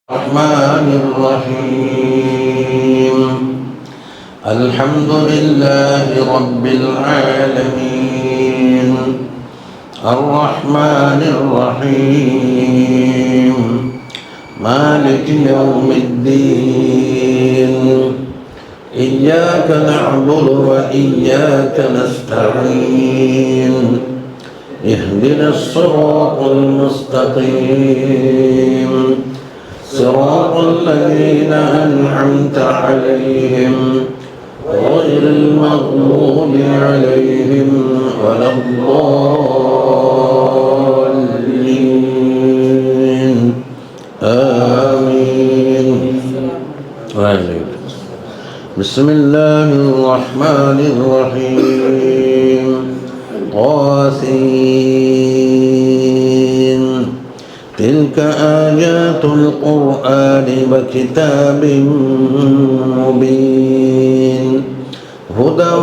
الرحمن الرحيم الحمد لله رب العالمين الرحمن الرحيم مالك يوم الدين إياك نعبد وإياك نستعين اهدنا الصراط المستقيم صراط الذين أنعمت عليهم غير المغضوب عليهم ولا الضالين آمين. بسم الله الرحمن الرحيم طاسين تلك آيات القرآن وكتاب مبين هدى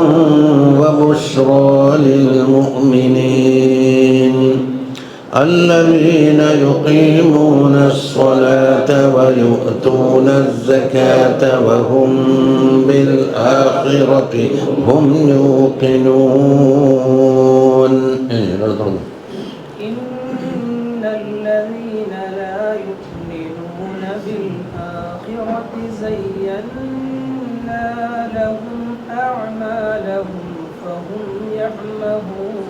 وبشرى للمؤمنين الذين يقيمون الصلاة ويؤتون الزكاة وهم بالآخرة هم يوقنون. إن الذين لا يؤمنون بالآخرة زينا لهم أعمالهم فهم يعمهون.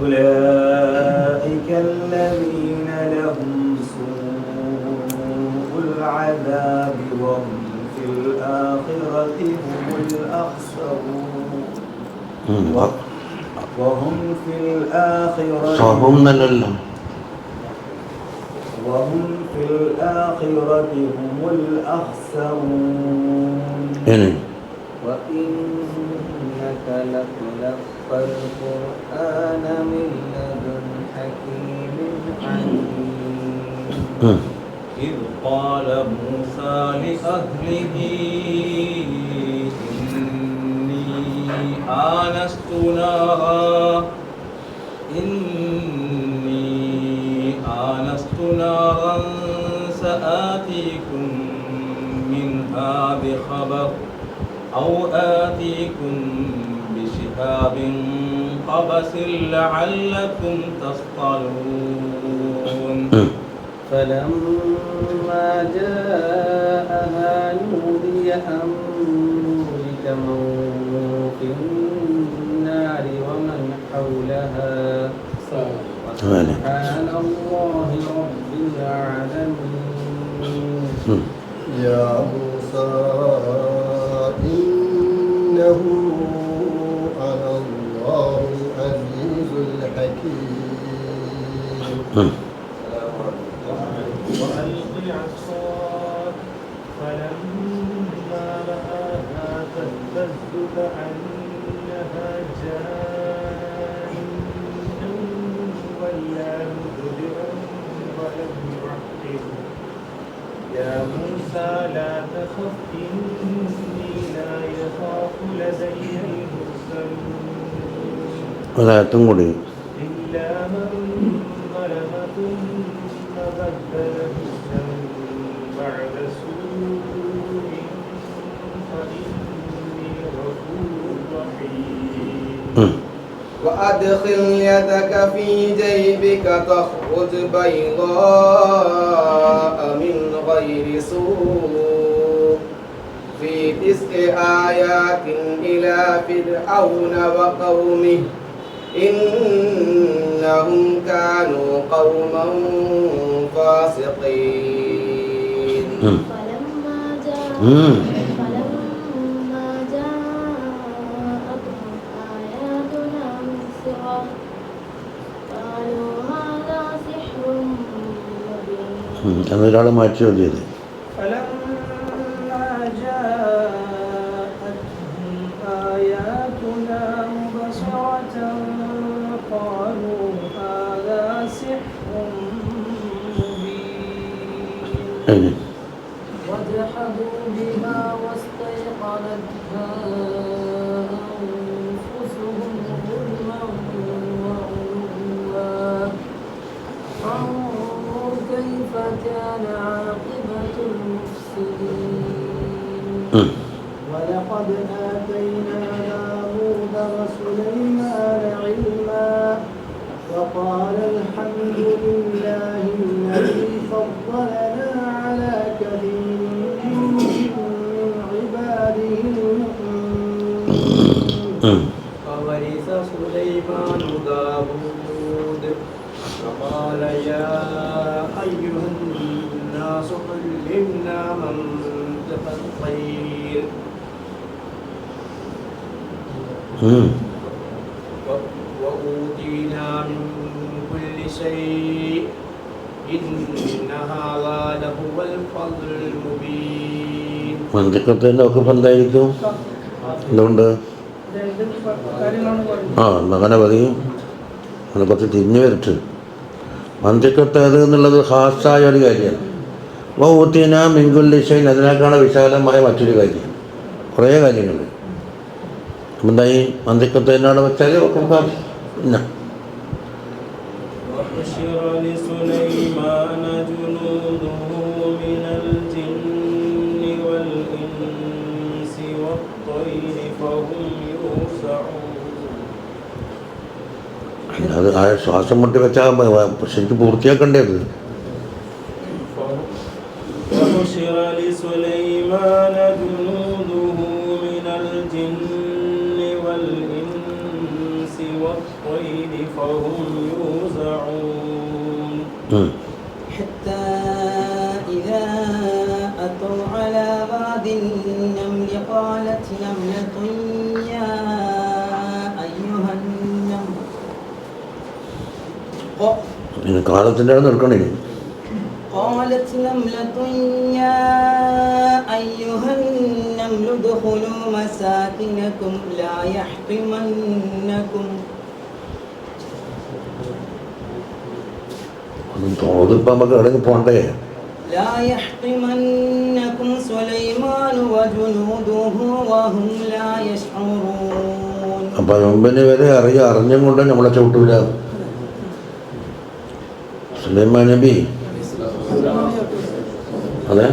أولئك الذين لهم سوء العذاب وهم في الآخرة هم الأخسرون. وهم في الآخرة هم الأخسرون. وإنك لتلقى القرآن من لدن حكيم عليم. إذ قال موسى لأهله إني آنست نارا سآتيكم منها بخبر أو آتيكم بشهاب قبس لعلكم تصطلون. فلما جاءها نودي أن بورك من في النار ومن حولها وسبحان الله رب العالمين. يا موسى إنه أنا الله العزيز الحكيم. وألق عصاك فلما رآها تهتز كأنها جان ولا مدبرا ولم يعقب. يا موسى لا تخف إني لا يخاف لدي المرسلون إلا من ظلم ثم بدل حسنا بعد سوء فإني غفور رحيم. وأدخل يدك في جيبك تخرج بيضاء من غير سوء في 9 آيات إلى فرعون وقومه إنهم كانوا قوما فاسقين. فلما جاءتهم آياتنا مبصرة قالوا هذا سحر مبين. അതൊരാളെ മാറ്റി ഓതിയത്. فلما جاءتهم آياتنا مبصرة قالوا هذا سحر مبين. وجحدوا بها واستيقنتها أنفسهم ظلما وعلوا فانظر كيف كان عاقبة المفسدين ولقد آتينا داود وسليمان علما وقال الحمد لله الذي فضلنا على كثير من عباده المؤمنين فورث سليمان داود فقال يا أيها الناس علمنا منطق الطير وأوتينا من كل شيء إن هذا لهو الفضل المبين. മന്ദിക്കത്തിൻ്റെ ഒക്കെ എന്തായിരിക്കും? എന്തുകൊണ്ട് അങ്ങനെ പറയും. അങ്ങനെ കുറച്ച് തിരിഞ്ഞു വരട്ട്. മന്ദിക്കത്തേത് എന്നുള്ളത് ഹാസായ ഒരു കാര്യമാണ്. ഊത്തീന മിങ്കുല്ലിശൈൻ അതിനേക്കാണ് വിശാലമായ മറ്റൊരു കാര്യം. കുറേ കാര്യങ്ങൾ എന്തായി മന്ദിക്കത്തേനോട് വെച്ചാൽ ഒക്കെ പിന്നെ അത് ആ ശ്വാസം മുട്ടി വെച്ചാൽ ശരിക്കും പൂർത്തിയാക്കേണ്ടത്. حتى إذا أتوا على واد النمل قالت نملة يا أيها النمل കാലത്തിൻ്റെ നിൽക്കണേ. قالت نملة يا أيها النمل ادخلوا مساكنكم لا يحطمنكم തോതിപ്പോൾ നമുക്ക് ഇടങ്ങി പോകണ്ടേ. لا يحطمنكم سليمان وجنوده وهم لا يشعرون. അപ്പം മുമ്പിന് വരെ അറിഞ്ഞും കൊണ്ട് നമ്മളെ ചവിട്ടൂല. സുലൈമാൻ നബി അതെ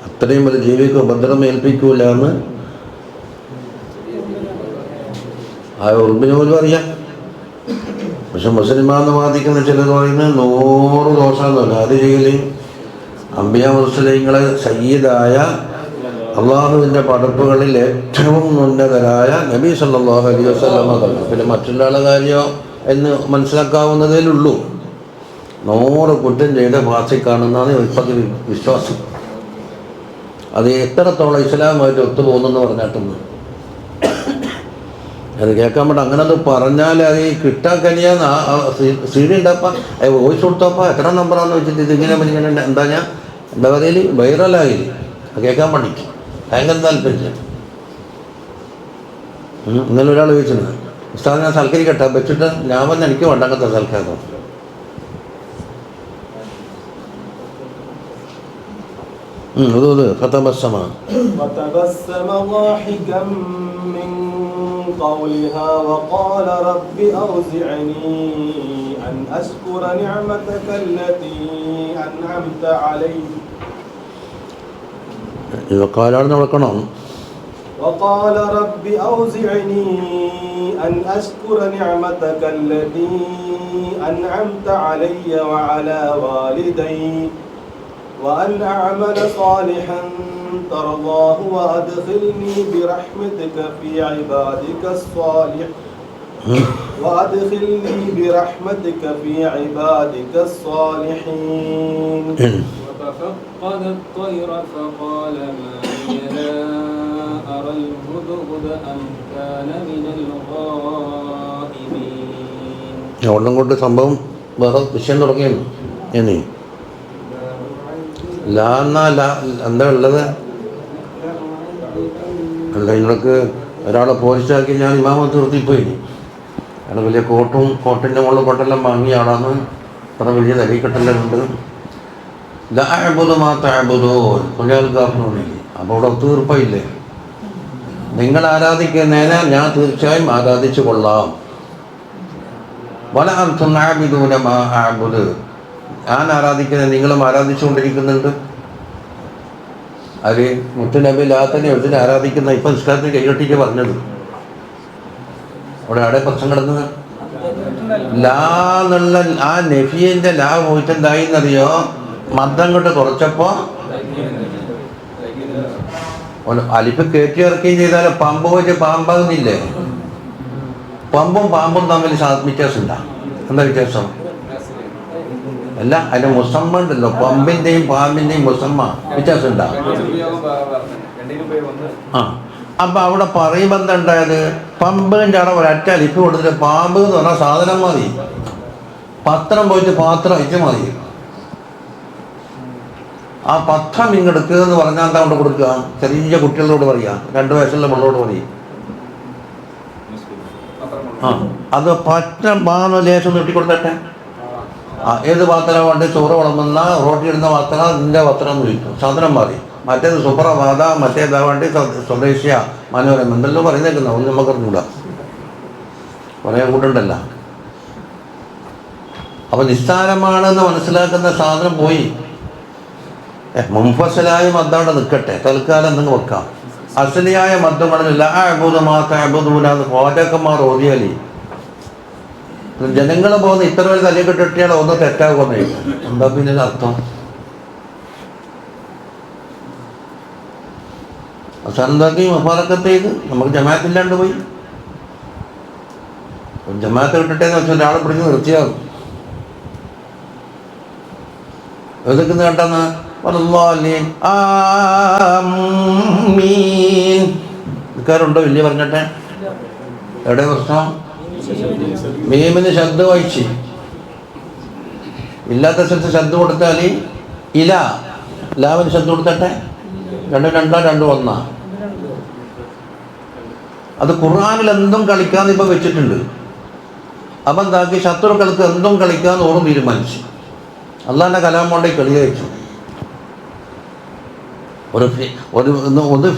അത്രയും വലിയ ജീവിക്ക് ഉപദ്രവം ഏൽപ്പിക്കൂല എന്ന് ആ ഉറുമ്പിന് പോലും അറിയാം. പക്ഷെ മുസ്ലിമാന്ന് വാദിക്കുന്ന ചിലർ പറയുന്നത് 100 ദോഷമൊന്നുമല്ല. അത് ചെയ്യല് അമ്പിയ മുസ്ലിങ്ങളെ സയ്യിദായ അള്ളാഹുവിൻ്റെ പടപ്പുകളിൽ ഏറ്റവും ഉന്നതരായ നബി സല്ലല്ലാഹു അലൈഹി വസല്ലം തങ്ങൾ. പിന്നെ മറ്റുള്ള ആളെ കാര്യം എന്ന് മനസ്സിലാക്കാവുന്നതേയുള്ളൂ. 100 കുറ്റം ചെയ്ത ഫാസിക്കാണെന്നാണ് ഇപ്പോഴത്തെ വിശ്വാസം. അത് എത്രത്തോളം ഇസ്ലാമായിട്ട് ഒത്തുപോകുന്നെന്ന് പറഞ്ഞിട്ടുണ്ട്. അത് കേൾക്കാൻ പറ്റും. അങ്ങനെ അത് പറഞ്ഞാൽ അത് കിട്ടാൻ കഴിയാന്ന് സീഡി ഉണ്ടാപ്പാ വോയിസ് കൊടുത്തപ്പോൾ എത്ര നമ്പറാന്ന് വെച്ചിട്ട് ഇതിങ്ങനെ ഇങ്ങനെ എന്താ പറയല് വൈറലായില്ല. അത് കേൾക്കാൻ വേണ്ടിയിട്ട് ഭയങ്കര താല്പര്യം. ഇന്നലെ ഒരാൾ ചോദിച്ചിരുന്നു ഉസ്താദ് ഞാൻ സൽക്കരിക്കട്ടെ വെച്ചിട്ട് ഞാൻ വന്ന് എനിക്ക് വേണ്ട അങ്ങനത്തെ സൽക്കാരം. فتبسم ضاحكا من قولها وقال رب أوزعني أن أشكر نعمتك التي أنعمت علي. وقال رب أوزعني أن أشكر نعمتك التي أنعمت علي وعلى والدي وأن أعمل صالحا ترضاه وأدخلني برحمتك في عبادك الصالحين. وتفقد الطير فقال ما لي لا أرى الهدهد أم كان من الغائبين. ഒന്നും കൊണ്ട് സംഭവം വേറെ വിഷയം തുടങ്ങിയിരുന്നു. ഇനി എന്താ ഉള്ളത്? അല്ല നിങ്ങൾക്ക് ഒരാളെ പോലീസാക്കി ഞാൻ ഇമാമത്ത് നിർത്തിപ്പോയി. അയാൾ വലിയ കോട്ടിൻ്റെ മുകളിൽ കൊട്ടെല്ലാം വാങ്ങിയ ആളാണ്. അത്ര വലിയ തലക്കെട്ടെല്ലാം ഉണ്ട്. അപ്പോൾ അവിടെ ഒത്തുതീർപ്പയില്ലേ? നിങ്ങൾ ആരാധിക്കുന്നതിനാൽ ഞാൻ തീർച്ചയായും ആരാധിച്ചു കൊള്ളാം. വല അൻതും ആബിദൂന മാ അഅ്ബുദു ഞാൻ ആരാധിക്കുന്നത് നിങ്ങളും ആരാധിച്ചുകൊണ്ടിരിക്കുന്നുണ്ട്. അത് മുത്തുനബി ലാത്തനെ ഒരുത്തിന് ആരാധിക്കുന്ന ഇപ്പം നിസ്കാരത്തിന് കൈകൊട്ടിക്ക് പറഞ്ഞത്. അവിടെ പ്രശ്നം കിടന്നത് ലാ എന്നുള്ള ആ നഫിയൻ്റെ ലാ പോയിട്ട് എന്തായിന്നറിയോ, മദ്ദം കൊണ്ട് കുറച്ചപ്പോൾ അലിഫ് കയറ്റി ഇറക്കുകയും ചെയ്താൽ പമ്പ് വെച്ച് പാമ്പാകുന്നില്ലേ? പമ്പും പാമ്പും തമ്മിൽ വ്യത്യാസം ഉണ്ടാ? എന്താ വ്യത്യാസം? അല്ല, അതിൻ്റെ മുസമ്മ ഉണ്ടല്ലോ, പമ്പിൻ്റെയും പാമ്പിൻ്റെയും മുസമ്മ വ്യത്യാസം ഉണ്ടാ? ആ, അപ്പം അവിടെ പറയുമ്പോൾ എന്താ ഉണ്ടായത്? പമ്പിൻ്റെ അവിടെ ഒരൊറ്റ അലിഫ് കൊടുത്തിട്ട് പാമ്പ് എന്ന് പറഞ്ഞാൽ സാധനം മതി, പത്രം പോയിട്ട് പാത്രം അയച്ച് മതി. ആ പത്രം ഇങ്ങെടുക്കുക എന്ന് പറഞ്ഞാൽ എന്താ കൊണ്ട് കൊടുക്കുക? ചെറിയ കുട്ടികളോട് പറയുക, 2 വയസ്സുള്ള പിള്ളോട് പറയും. ആ, അത് പത്രം പാന്ന് ലേശം നീട്ടിക്കൊടുത്തട്ടെ. ആ, ഏത് പാത്രം കൊണ്ട് ചോറ് വിളമ്പുന്ന റോട്ടി ഇടുന്ന പാത്രം നിൻ്റെ പത്രം എന്ന് ചോദിക്കും, സാധനം മാറി. മറ്റേത് സുപ്രഭാത, മറ്റേതാ വേണ്ടി സ്വദേശിയ മനോരമ എന്തെല്ലോ പറയുന്നേക്കുന്ന ഒന്നും നമുക്ക് അറിഞ്ഞൂടാ, കുറേ കൂട്ടുണ്ടല്ല. അപ്പം നിസ്സാരമാണെന്ന് മനസ്സിലാക്കുന്ന സാധനം പോയി. മുൻഫസലായ മദ്ദവിടെ നിൽക്കട്ടെ, തൽക്കാലം നിങ്ങൾ വെക്കാം. അസലിയായ മദ്ദങ്ങളില്ല അബുദൂനാന്ന് പാചകന്മാർ ഓതിയാൽ ജനങ്ങൾ പോകുന്ന ഇത്ര വരെ തലക്കെട്ടിയാൽ ഒന്ന് തെറ്റാകുമെന്ന് ചോദിക്കും. എന്താ പിന്നെ അർത്ഥം? അവസാനം എന്താക്കി മുഫാറക്കത്ത് ചെയ്ത് നമുക്ക് ജമാഅത്തില്ലാണ്ട് പോയി. ജമാഅത്ത് കിട്ടട്ടേന്ന് വെച്ചാൽ ഒരാളെ പിടിച്ച് നിർത്തിയാകും. എതൊക്കെ കേട്ടെന്ന് ണ്ടോ വലിയ പറഞ്ഞട്ടെ? എവിടെ പ്രശ്നം? മീമിന് ശബ്ദം വായിച്ച് ഇല്ലാത്ത സ്ഥലത്ത് ശബ്ദം കൊടുത്താൽ ഇല, ലാവിന് ശബ്ദം കൊടുത്തട്ടെ. 2 2 2 1. അത് ഖുർആനിൽ എന്തും കളിക്കാന്ന് ഇപ്പം വെച്ചിട്ടുണ്ട്. അപ്പം എന്താക്കി, ശത്രുക്കൾക്ക് എന്തും കളിക്കാന്ന് ഓർമ്മ തീരുമാനിച്ചു. അള്ളാൻ്റെ കലാം കൊണ്ടേ കളി കഴിച്ചു. ഒരു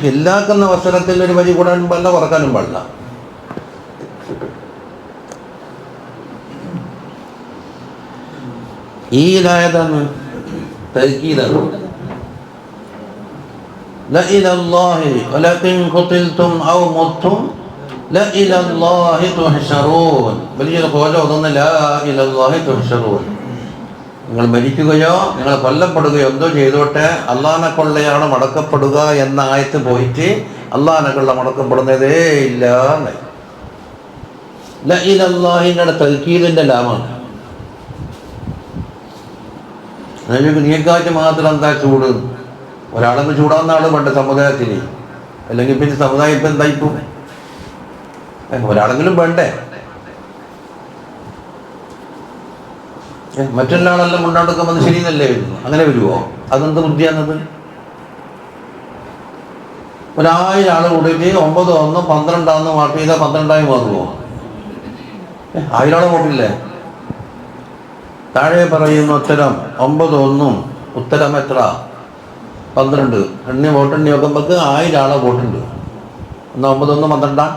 ഫില്ലാക്കുന്ന അവസരത്തിൽ ഒരു വരി കൂടാനും പാടില്ല, കുറക്കാനും പാടില്ല. ഈ ഇലായതാണ് തൽക്കീദാണ്. ലഇലല്ലാഹി വലകിൻ ഖുതിൽതും ഔ മുത്തും ലഇലല്ലാഹി തുഹ്ശറൂൻ. വലിയൊരു ഖോല ഒന്നും ലാ ഇലല്ലാഹി തുഹ്ശറൂൻ. നിങ്ങൾ മരിക്കുകയോ നിങ്ങൾ കൊല്ലപ്പെടുകയോ എന്തോ ചെയ്തോട്ടെ, അള്ളാനെ കൊള്ളയാണ് മടക്കപ്പെടുക എന്ന ആയത്ത് പോയിട്ട് അള്ളാനെ കൊള്ള മടക്കപ്പെടുന്നതേ ഇല്ല. ലഇലല്ലാഹിന്റെ തൽക്കീദിന്റെ ലാമാണ്. നീക്കാറ്റ് മാത്രം എന്താ ചൂട്? ഒരാളെന്ന് ചൂടാവുന്ന ആൾ വേണ്ട സമുദായത്തിൽ, അല്ലെങ്കിൽ പിന്നെ സമുദായം ഇപ്പം എന്തായിപ്പോ? ഒരാളെങ്കിലും വേണ്ടേ? മറ്റൊരാളെല്ലാം കൊണ്ടാടുക്കുമ്പോൾ അത് ശരിയെന്നല്ലേ വരുന്നു? അങ്ങനെ വരുമോ? അതെന്ത് ബുദ്ധിയാണത്? 1000 ആൾ കൂടിയിട്ട് 9 1 12 മാർക്ക് ചെയ്താൽ 12 മാറുമോ? 1000 ആളെ വോട്ടില്ലേ? താഴെ പറയുന്ന ഉത്തരം 9 1 ഉത്തരം എത്ര? 12. എണ്ണി വോട്ടെണ്ണി നോക്കുമ്പോൾ 1000 ആളെ വോട്ടുണ്ട്. എന്നാൽ 9 1 12.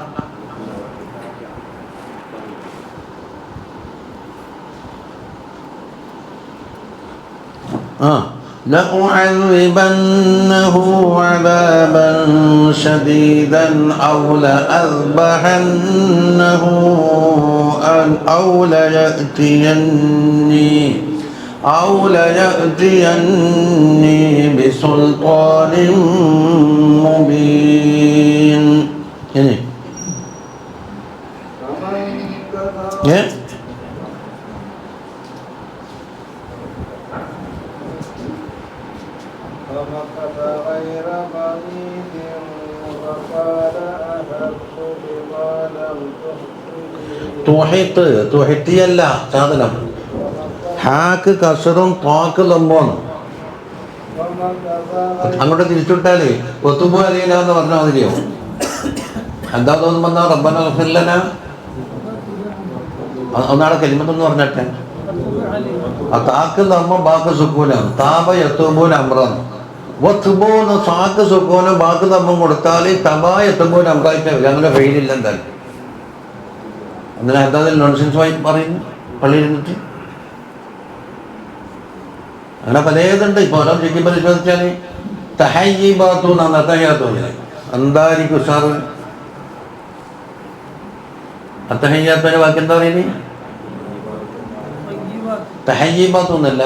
لأعذبنه عذابا شديدا أو لأذبحنه أو ليأتيني بسلطان مبين. يعني തുഹിത്തിയല്ല സാധനം. ഹാക്ക് കസറും താക്ക് ലംബമാണ്. അങ്ങോട്ട് തിരിച്ചുവിട്ടാല് ഒത്തുമ്പോ അലീന എന്ന് പറഞ്ഞ മാതിരിയോ? എന്താ തോന്നുമ്പോ റബ്ബന ഗഫിർ ലനാ ഒന്നാളെ കലിമത്തെന്ന് പറഞ്ഞിട്ടെ. ആ താക്ക് ലംബം ബാക്ക് സുക്കൂനാണ്. താപ എത്തുമ്പോൾ അമ്രാണ്. ഒത്തുമ്പോന്ന് സാക്ക് സുക്കൂനും ബാക്ക് ലംബം കൊടുത്താൽ തബാ എത്തുമ്പോൾ അമ്രായിട്ട് അങ്ങനെ ഫെയിലില്ല. എന്തായാലും അങ്ങനെ എന്താ നോൺസെൻസ് വായി പറയുന്നു പള്ളിയിൽ ഇരുന്നിട്ട്? അങ്ങനെ പലതുണ്ട്. ഇപ്പോൾ ഓരോ ശരിക്കും പരിശോധിച്ചാൽ തഹയ്യിബാത്തു എന്നാണ് അത്തഹിയ്യാത്തുമില്ല. എന്തായിരിക്കും ഉഷാറ്? അത്തഹിയ്യാത്തുവിൻ്റെ വാക്ക് എന്താ പറയുന്നത്? തഹയ്യിബാത്തു എന്നല്ല.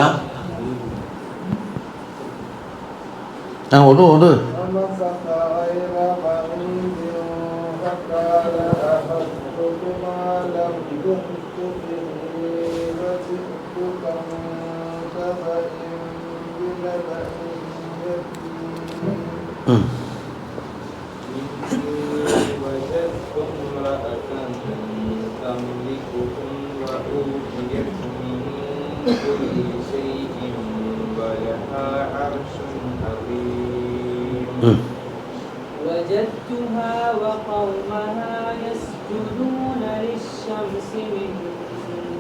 ഓട് وجدت امرأة تملكهم وأوتيت من كل شيء ولها عرش عظيم وجدتها وقومها يسجدون للشمس من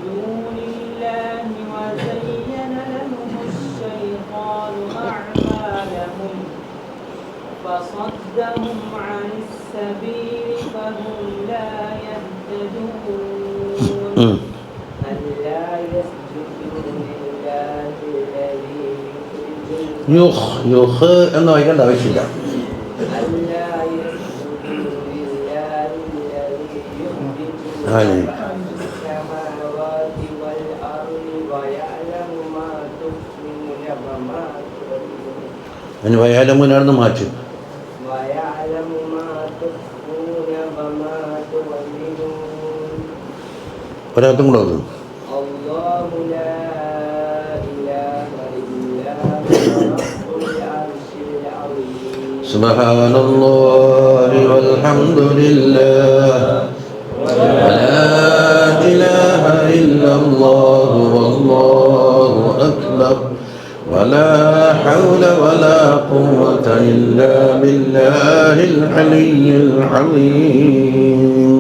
دون الله وزين لهم الشيطان أعمالهم فصدهم عن السبيل فهم لا يهتدون ألا يسجدوا لله الذي യുഖ് എന്ന് വായിക്കേണ്ട ആവശ്യമില്ല. ألا يسجدوا لله الذي يخرج آمين. السماوات والأرض ويعلم ما تخفون وما تعلنون അതിന് വയാലമുനാണെന്ന് മാറ്റി. ويعلم ما تخفون وما تعلنون ഒരാത്തും കൂടെ വന്നു. الله لا إله إلا هو رب العرش العظيم സുബ്ഹാനല്ലാഹി വൽഹംദുലില്ലാഹ് വലാ ഇലാഹ ഇല്ലല്ലാഹു വല്ലാഹു അക്ബർ വലാ ഹൗല വലാ ഖുവത ഇല്ലാ ബില്ലാഹിൽ അലിയ്യിൽ അളീം.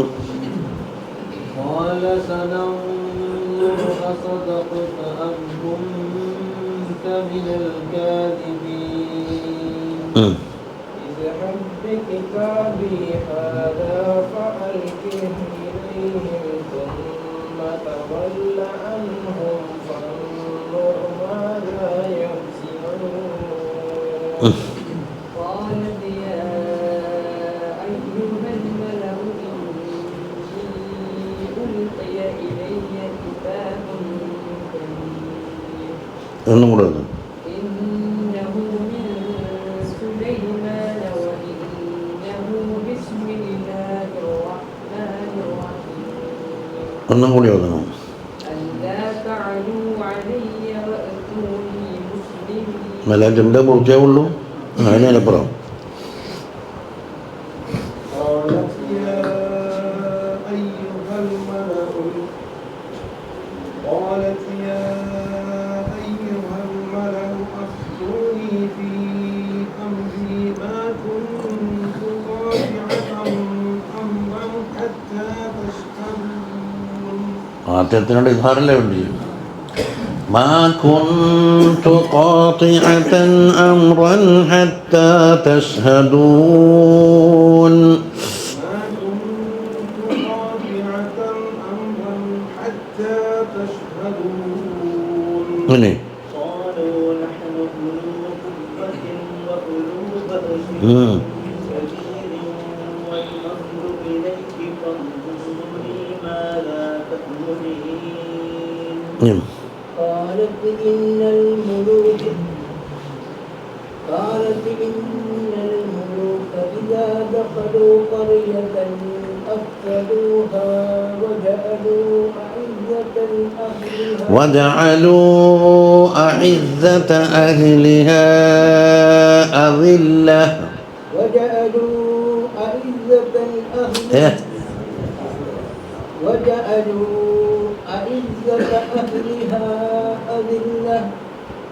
قال سننظر أصدقت أم كنت من الكاذبين اذهب بكتابي هذا فألقه إليهم ثم تول عنهم فانظر ماذا يرسلون قالت يا أيها الملأ إني ألقي إلي كتاب كريم ഒന്നും കൂടെ വന്നു. إنه من سليمان وإنه بسم الله الرحمن الرحيم ഒന്നും കൂടി വന്നു. ألا تعلوا علي وأتوني مسلمين മലയാളത്തിൻ്റെ പൂർത്തിയാവുള്ളൂ. അതിനപ്പുറം قالت يا أيها الملأ أفتوني في أمري ما كنت قاطعة أمرا حتى تشهدون ആദ്യത്തിനോട് ഇധാറല്ലേ വേണ്ടി. മാ കുന്തു ഖാതിഅതൻ അംറൻ ഹത്താ തശ്ഹദൂൻ. ما كنت قاطعة أمرا حتى تشهدون അങ്ങനെ قالوا نحن أولو قوة وأولو بأس ഉം. شديد والأمر إليك فانظري ماذا تأمرين ഉം. قالت إن الملوك إذا دخلوا قرية أفسدوها وجعلوا أعزة أهلها أذلة. إيه. أهلها أذلة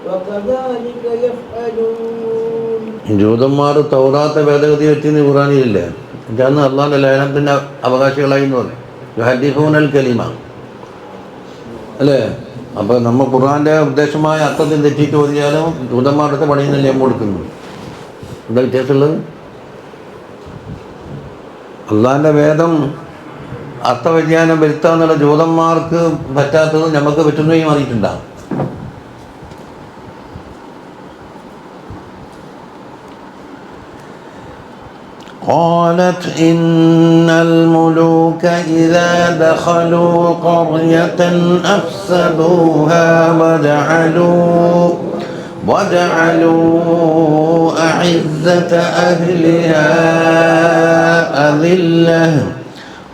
وكذلك يفعلون ജൂതന്മാർ തൗറാത്ത ഭേദഗതി വെച്ചിന്ന് ഖുറാനിലില്ലേ? ഇതാണ് അള്ളാഹുവിൻ്റെ ലേഖനത്തിൻ്റെ അവകാശികളായി എന്ന് പറയും. യുഹദ്ദിഫൂനൽ കലിമ അല്ലേ? അപ്പോൾ നമ്മൾ ഖുർആൻ്റെ ഉദ്ദേശമായ അർത്ഥത്തിൽ തെറ്റിയിട്ട് ഓതിയാലും ജൂതന്മാരുടെ പണിയിൽ നിന്നല്ലേ നമ്മൾ കൊടുക്കുന്നു. എന്താ വ്യത്യാസമുള്ളത്? അള്ളാഹിൻ്റെ വേദം അർത്ഥവ്യതിയാനം വരുത്താന്നുള്ള ജൂതന്മാർക്ക് പറ്റാത്തത് നമുക്ക് പറ്റുന്നതായി മാറിയിട്ടുണ്ടാകും. قالت إن الملوك إذا دخلوا قرية أفسدوها وجعلوا أعزة أهلها أذلة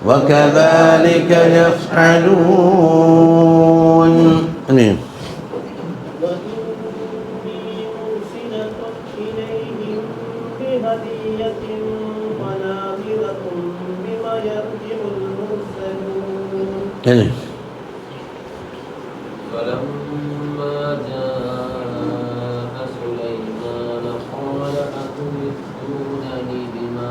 وكذلك يفعلون. وإني مرسلة إليهم بهدية وناظرة بما يرجع المرسلون. فلما جاء سليمان قال أتمدونني بما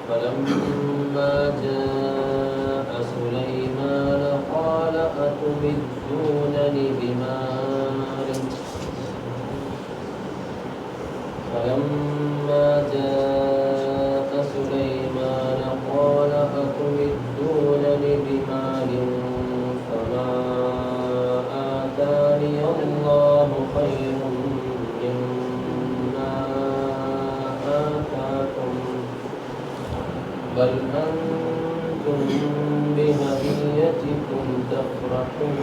فلما جاء سليمان قال أتمدونني بمال فلما جاء سليمان قال أتمدونني بمال فما آتاني الله خير مما آتاكم بل أنتم بهديتكم تفرحون.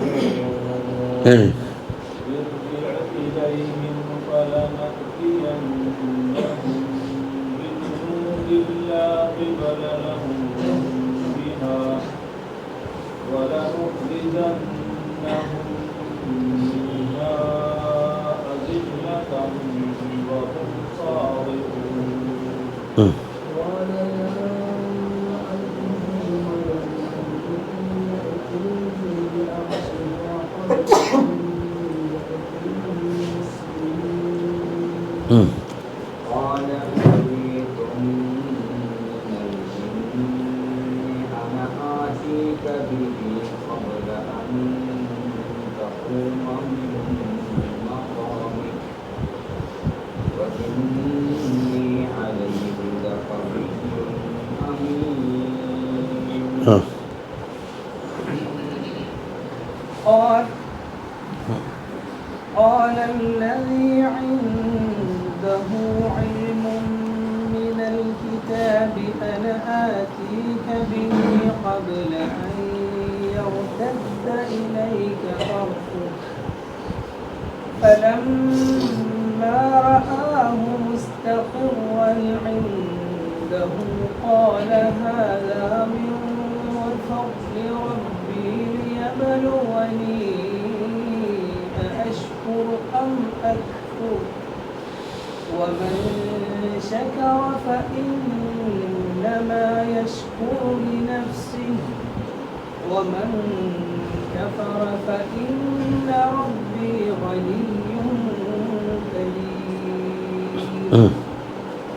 ارجع إليهم فلنأتينهم بجنود لا قبل لهم بها ولنخرجنهم منها أذلة وهم صاغرون. قال يا قال عفريت من الجن أنا آتيك به قبل أن تقوم من مقامك وإني عليه لقوي أمين. قال الذي عنده علم من الكتاب أنا آتيك به قبل أن يرتد إليك طرفك فلما رآه مستقرا عنده قال هذا من فضل ربي ليبلوني أأشكر أم أكفر ومن شكر فإنما يشكر لنفسه ومن كفر فإن ربي غني كريم.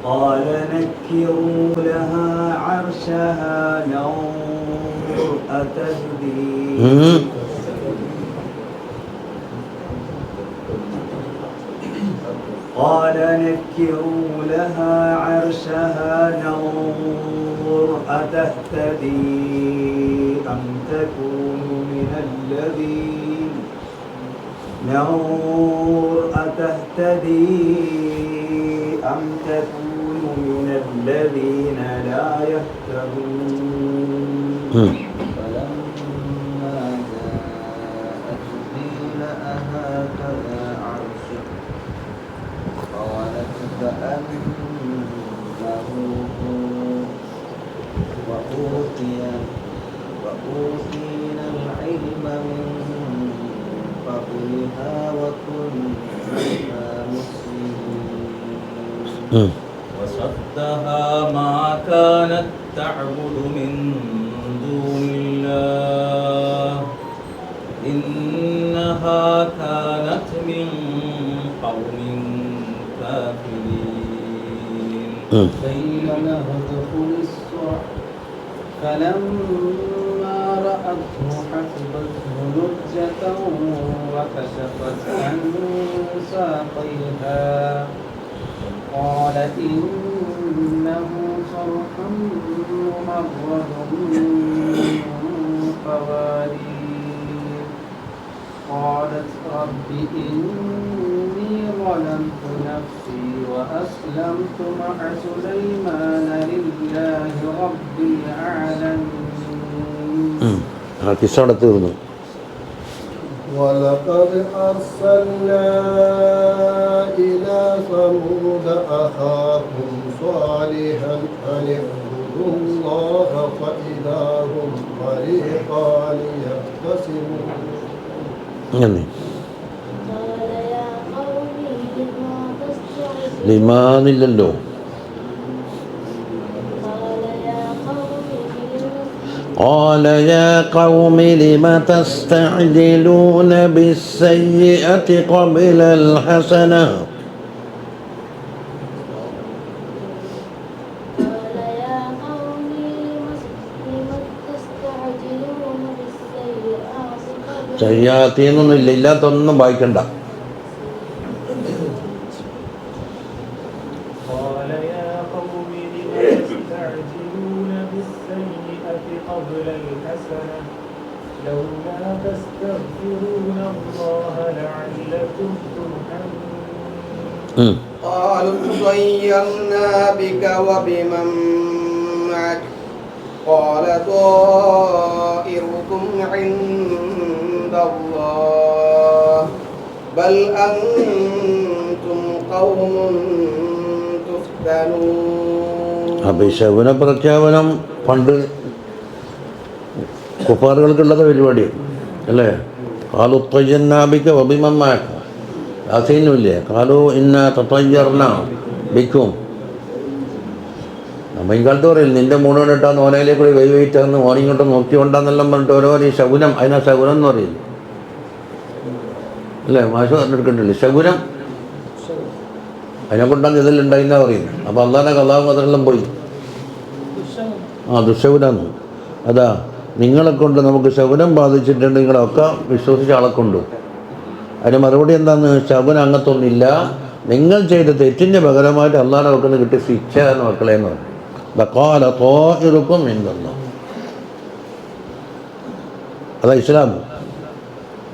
قال نكروا لها عرشها ننظر أتهدي قال نكروا لها عرشها ننظر أتهتدي أم تكون من الذين لا يهتدون. فلما جاءت قيل أهكذا عرشك قالت كأنه وأوتينا العلم من قبلها وكنا مسلمين. وصدها ما كانت تعبد من دون الله إنها كانت من قوم كافرين. قيل له ادخل الصرح فلما رأته حسبته لجة وكشفت عن ساقيها قال إنه صرح ممرد من قوارير قالت رب إني ظلمت نفسي وأسلمت مع سليمان لله رب العالمين. ആ കിസ്സ അവിടെ തീർന്നു. ولقد أرسلنا إلى ثمود أخاهم صالحا أن اعبدوا الله فإذا هم فريقان يختصمون. അങ്ങനെ قال يا قوم لما تستعجلون ലിമാനില്ലല്ലോ. قال يا قوم قال يا قوم لم تستعجلون بالسيئة قبل الحسنة قال يا قوم لم تستعجلون بالسيئات قبل ചെയ്യാത്തീന്നൊന്നുമില്ല, ഇല്ലാത്തൊന്നും വായിക്കണ്ട. قال يا قوم لم تستعجلون بالسيئة قبل الحسنة لولا تستغفرون الله لعلكم ترحمون. قالوا طيرنا بك وبمن معك قال طائركم عند الله بل أنتم قوم تفتنون. അഭിശകുന പ്രഖ്യാപനം പണ്ട് കുഫാറുകൾക്കുള്ളത് പരിപാടി അല്ലേ? കാലു ത്വയ്യന്നാബിക്ക വബിമമ്മാക്ക അസീനുമില്ലേ? കാലു ഇന്ന തയ്യർന ബിക്കും. നമ്മൾ ഈ കാലത്ത് പറയില്ല, നിൻ്റെ മൂന്നുകൊണ്ടിട്ടാന്ന് ഓനയിലേക്ക് കൂടി വൈവയിറ്റാന്ന് ഓനിങ്ങോട്ട് നോക്കിക്കൊണ്ടാന്നെല്ലാം പറഞ്ഞിട്ട് ഓരോ ഈ ശകുനം, അതിനാ ശകുനം എന്ന് പറയില്ല അല്ലേ? മാഷ് പറഞ്ഞെടുക്കണ്ടില്ലേ ശകുനം? അതിനെ കൊണ്ടാണ് ഇതിലുണ്ടായിന്നാ പറയുന്നത്. അപ്പോൾ അള്ളാൻ്റെ കഥാവും അതെല്ലാം പോയി. ആ ദുശകുനാന്ന്. അതാ നിങ്ങളെ കൊണ്ട് നമുക്ക് ശകുനം ബാധിച്ചിട്ടുണ്ട്, നിങ്ങളൊക്കെ വിശ്വസിച്ച ആളെ കൊണ്ടു. അതിന് മറുപടി എന്താന്ന്? ശകുനം അങ്ങത്തൊന്നുമില്ല, നിങ്ങൾ ചെയ്ത തെറ്റിൻ്റെ പകരമായിട്ട് അള്ളാഹുടെ വെക്കുന്ന കിട്ടിയ ശിക്ഷ എന്ന് മക്കളെ എന്ന് പറഞ്ഞു. ബഖാല ത്വാഇറുക്കും ഇൻദല്ലാഹ്. അതാ ഇസ്ലാം.